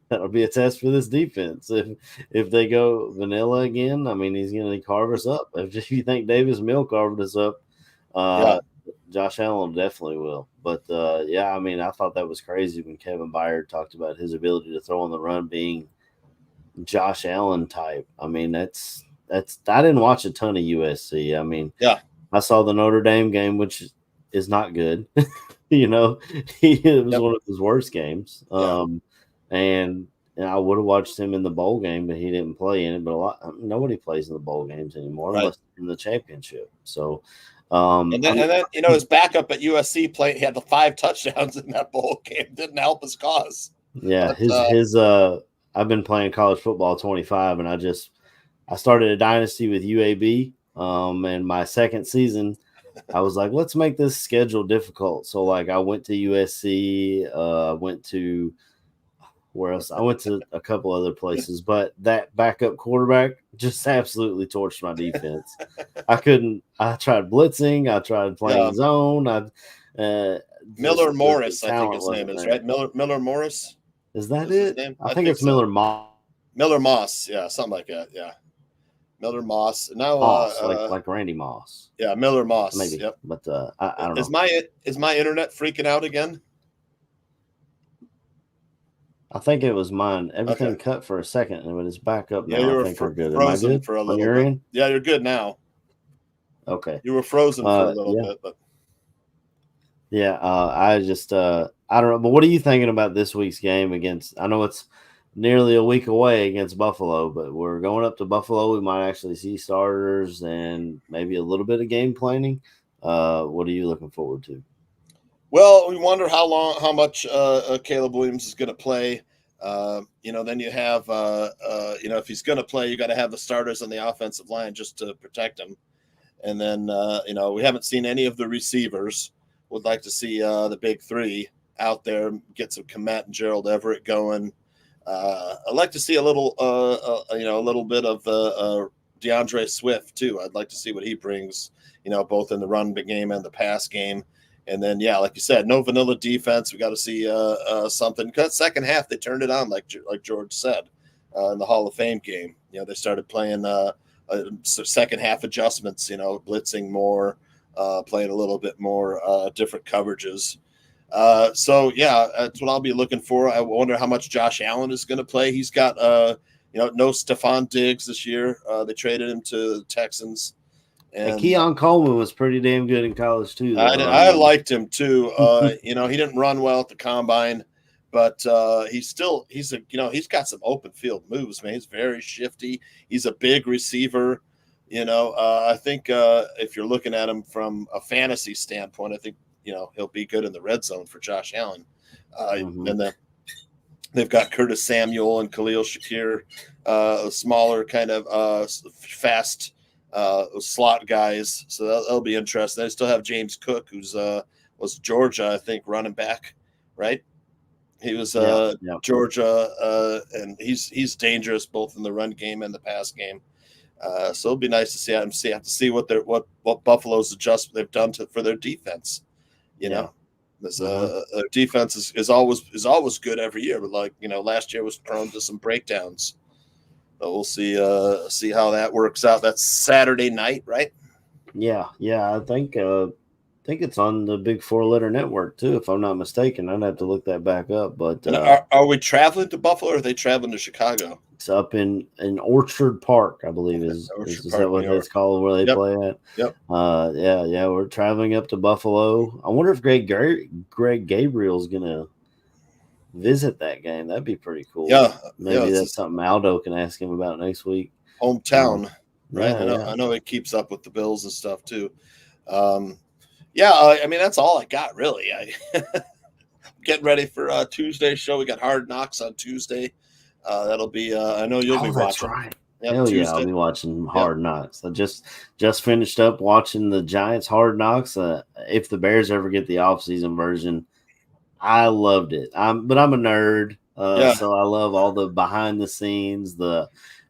that'll be a test for this defense. If they go vanilla again, I mean, he's going to carve us up. If you think Davis Mill carved us up, Josh Allen definitely will. But yeah, I mean, I thought that was crazy when Kevin Byard talked about his ability to throw on the run being Josh Allen type. I mean, that's I didn't watch a ton of USC. I mean, I saw the Notre Dame game, which is not good. You know, it was one of his worst games. And I would have watched him in the bowl game, but he didn't play in it. But nobody plays in the bowl games anymore unless in the championship. So, and then you know, his backup at USC he had the 5 touchdowns in that bowl game. Didn't help his cause. Yeah, but, I've been playing college football 25, and I started a dynasty with UAB. And my second season, I was like, let's make this schedule difficult. So like I went to USC, went to where else? I went to a couple other places, but that backup quarterback just absolutely torched my defense. I tried blitzing, I tried playing zone. Miller Morris, I think his name is, right? Miller Morris. Is that it? I think it's so. Miller Moss. Miller Moss, yeah, something like that, yeah. Miller Moss. Now, Moss, like Randy Moss. Yeah, Miller Moss. Maybe. Yep. But I don't know. Is my internet freaking out again? I think it was mine. Everything cut for a second, but it's back up now. Yeah, I think we're good. Frozen Am I good for a little on your bit. end? Yeah, you're good now. Okay. You were frozen for a little bit, but yeah, I just I don't know. But what are you thinking about this week's game against? I know it's nearly a week away against Buffalo, but we're going up to Buffalo. We might actually see starters and maybe a little bit of game planning. What are you looking forward to? Well, we wonder how much Caleb Williams is going to play. You know, then you have, you know, if he's going to play, you got to have the starters on the offensive line just to protect him. And then, you know, we haven't seen any of the receivers. Would like to see the big 3 out there, get some Komet and Gerald Everett going. I'd like to see a little, you know, a little bit of DeAndre Swift too. I'd like to see what he brings, you know, both in the run game and the pass game. And then, yeah, like you said, no vanilla defense. We got to see something. Because second half, they turned it on, like George said, in the Hall of Fame game. You know, they started playing second half adjustments, you know, blitzing more, playing a little bit more different coverages. So, yeah, that's what I'll be looking for. I wonder how much Josh Allen is going to play. He's got, you know, no Stephon Diggs this year. They traded him to the Texans. And Keon Coleman was pretty damn good in college too. I liked him too. You know, he didn't run well at the combine, but he's got some open field moves, man. He's very shifty. He's a big receiver. You know, I think if you're looking at him from a fantasy standpoint, I think, you know, he'll be good in the red zone for Josh Allen. And then they've got Curtis Samuel and Khalil Shakir, a smaller kind of fast slot guys. So that'll be interesting. They still have James Cook, who's was Georgia, I think, running back, right? He was Georgia, and he's dangerous both in the run game and the pass game. So it'll be nice to have to see what Buffalo's adjustment they've done for their defense. You know, this their defense is always good every year, but last year was prone to some breakdowns. But we'll see how that works out. That's Saturday night, right? Yeah. I think it's on the big 4-letter network too, if I'm not mistaken. I'd have to look that back up. But are we traveling to Buffalo, or are they traveling to Chicago? It's up in Orchard Park, I believe. Is that what it's called, where they play at? Yep. Yeah. We're traveling up to Buffalo. I wonder if Greg Gabriel's gonna visit that game. That'd be pretty cool. Yeah. Maybe that's something Aldo can ask him about next week. Hometown, right? I know he keeps up with the Bills and stuff too. I mean, that's all I got, really. Getting ready for Tuesday's show. We got Hard Knocks on Tuesday. That'll be. I know you'll be watching. Right. Yep, Hell Tuesday. yeah, I'll be watching Hard Knocks. I just finished up watching the Giants Hard Knocks. If the Bears ever get the off-season version, I loved it. But I'm a nerd, so I love all the behind the scenes, the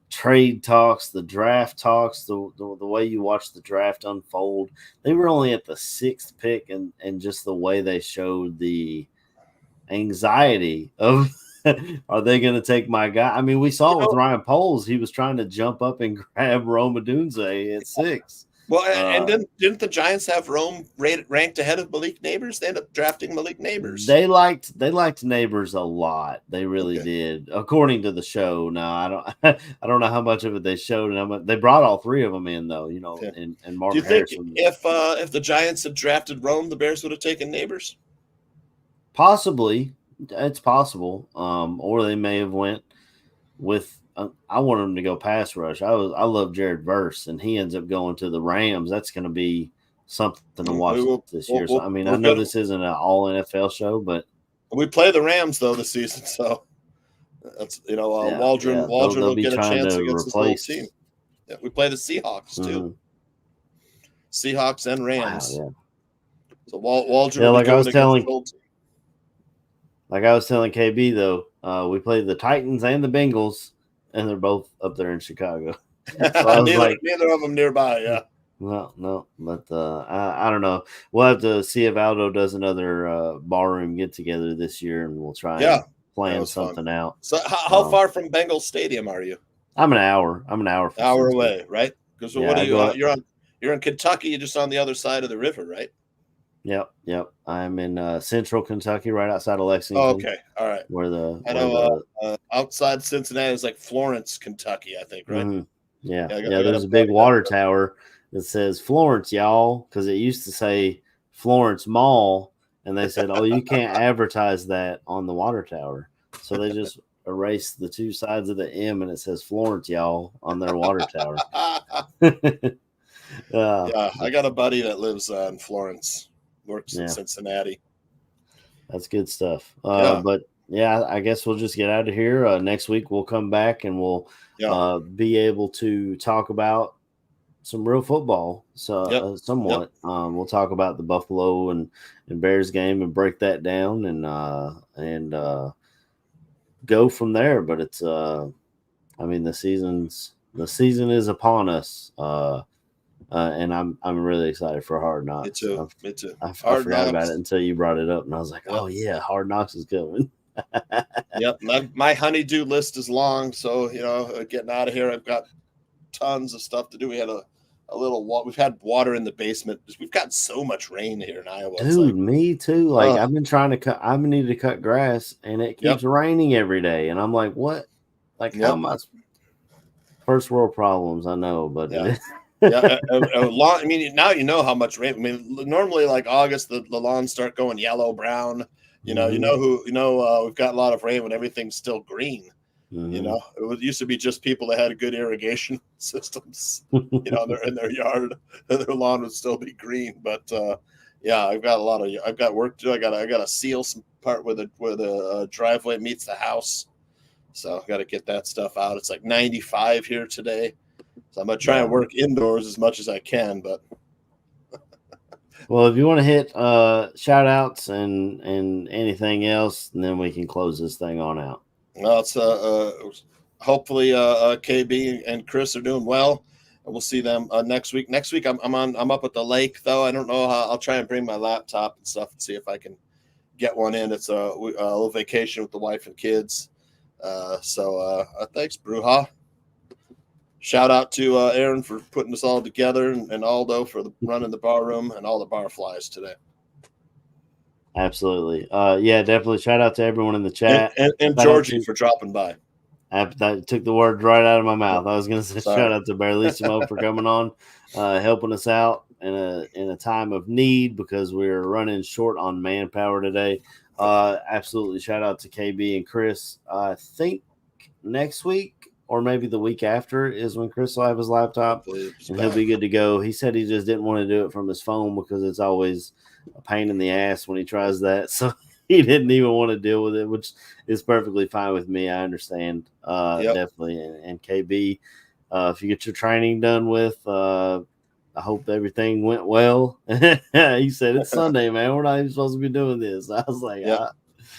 trade talks, the draft talks, the way you watch the draft unfold. They were only at the 6th pick, and just the way they showed the anxiety of are they going to take my guy? I mean, we saw with Ryan Poles, he was trying to jump up and grab Rome Odunze at 6. Well, and didn't the Giants have Rome ranked ahead of Malik Neighbors? They ended up drafting Malik Neighbors. They liked Neighbors a lot. They really did, according to the show. Now I don't know how much of it they showed, and they brought all 3 of them in though. And Mark. Do you think if the Giants had drafted Rome, the Bears would have taken Neighbors? Possibly, it's possible. Or they may have went with. I want him to go pass rush. I love Jared Verse, and he ends up going to the Rams. That's going to be something to watch this year. So I mean, I know this isn't an all NFL show, but we play the Rams though this season, so that's Waldron will get a chance against this whole team. Yeah, we play the Seahawks too. Seahawks and Rams. Wow, yeah. So Waldron. Yeah, like I was telling KB though, we played the Titans and the Bengals. And they're both up there in Chicago. So I was neither of them nearby, yeah. No, but I don't know. We'll have to see if Aldo does another ballroom get together this year, and we'll try and plan something out. So how far from Bengals Stadium are you? I'm an hour. From hour away, right? Because what are you? You're in Kentucky. You're just on the other side of the river, right? Yep. I'm in central Kentucky, right outside of Lexington. Oh, okay, all right. Outside Cincinnati is like Florence, Kentucky, I think, right? Mm-hmm. Yeah. There's a big water tower that says Florence, y'all, because it used to say Florence Mall, and they said, "Oh, you can't advertise that on the water tower," so they just erased the 2 sides of the M, and it says Florence, y'all, on their water tower. I got a buddy that lives in Florence. Works in Cincinnati. That's good stuff. But I guess we'll just get out of here. Next week we'll come back and we'll be able to talk about some real football. So somewhat. We'll talk about the Buffalo and Bears game and break that down and go from there. But it's I mean the season is upon us. And I'm really excited for Hard Knocks. Me too. I forgot about it until you brought it up, and I was like, "Oh yeah, Hard Knocks is coming." Yep, my honeydew list is long, so getting out of here, I've got tons of stuff to do. We had a little. We've had water in the basement. We've got so much rain here in Iowa. Dude, me too. Like I've been trying to cut. I've needed to cut grass, and it keeps raining every day, and I'm like, "What? Like how much?" First world problems, I know, but. I mean, now you know how much rain. I mean, normally like August, the lawns start going yellow, brown. We've got a lot of rain when everything's still green. Mm-hmm. It used to be just people that had good irrigation systems. They're in their yard, and their lawn would still be green. But I've got work to do. I got to seal some part where the driveway meets the house. So I've got to get that stuff out. It's like 95 here today. So I'm gonna try and work indoors as much as I can. But well, if you want to hit shout outs and anything else, and then we can close this thing on out. Well, it's hopefully KB and Chris are doing well. We'll see them next week. Next week I'm up at the lake though. I don't know how. I'll try and bring my laptop and stuff and see if I can get one in. It's a little vacation with the wife and kids. So thanks, Bruja. Shout out to Aaron for putting this all together, and Aldo for running the bar room, and all the Barflies today. Absolutely. Yeah, definitely. Shout out to everyone in the chat. And Georgie for dropping by. That took the words right out of my mouth. I was going to say shout out to Barlissimo for coming on, helping us out in a time of need because we're running short on manpower today. Absolutely. Shout out to KB and Chris. I think next week or maybe the week after is when Chris will have his laptop and he'll be good to go. He said he just didn't want to do it from his phone because it's always a pain in the ass when he tries that. So he didn't even want to deal with it, which is perfectly fine with me. I understand. Definitely. And KB, if you get your training done with, I hope everything went well. He said, it's Sunday, man. We're not even supposed to be doing this. I was like,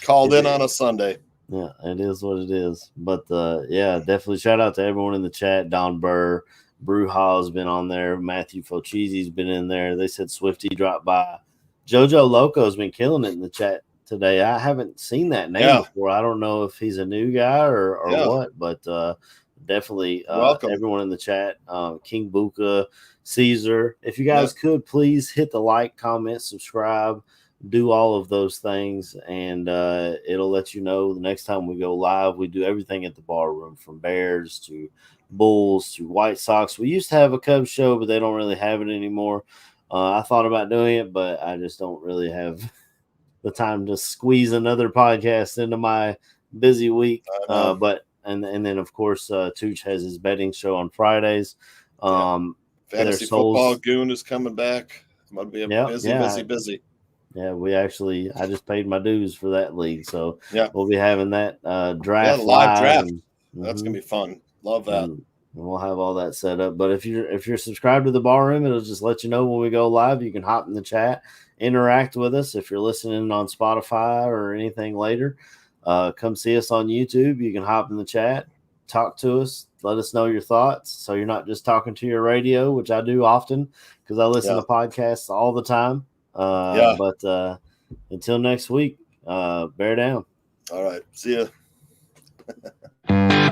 called in on a Sunday. Yeah, it is what it is. But definitely shout out to everyone in the chat. Don Burr, Bruja's been on there. Matthew Focheezy's been in there. They said Swifty dropped by. Jojo Loco's been killing it in the chat today. I haven't seen that name before. I don't know if he's a new guy or what, but definitely everyone in the chat. King Buka, Caesar. If you guys could please hit the like, comment, subscribe. Do all of those things, and it'll let you know the next time we go live. We do everything at the bar room, from Bears to Bulls to White Sox. We used to have a Cubs show, but they don't really have it anymore. I thought about doing it, but I just don't really have the time to squeeze another podcast into my busy week. But then of course Tooch has his betting show on Fridays. Fantasy Football Goon is coming back. I'm gonna be busy. Yeah, I just paid my dues for that league, so we'll be having that draft live draft. That's gonna be fun. Love that. And we'll have all that set up. But if you're subscribed to the bar room, it'll just let you know when we go live. You can hop in the chat, interact with us. If you're listening on Spotify or anything later, come see us on YouTube. You can hop in the chat, talk to us, let us know your thoughts. So you're not just talking to your radio, which I do often because I listen to podcasts all the time. But until next week, bear down. All right. See ya.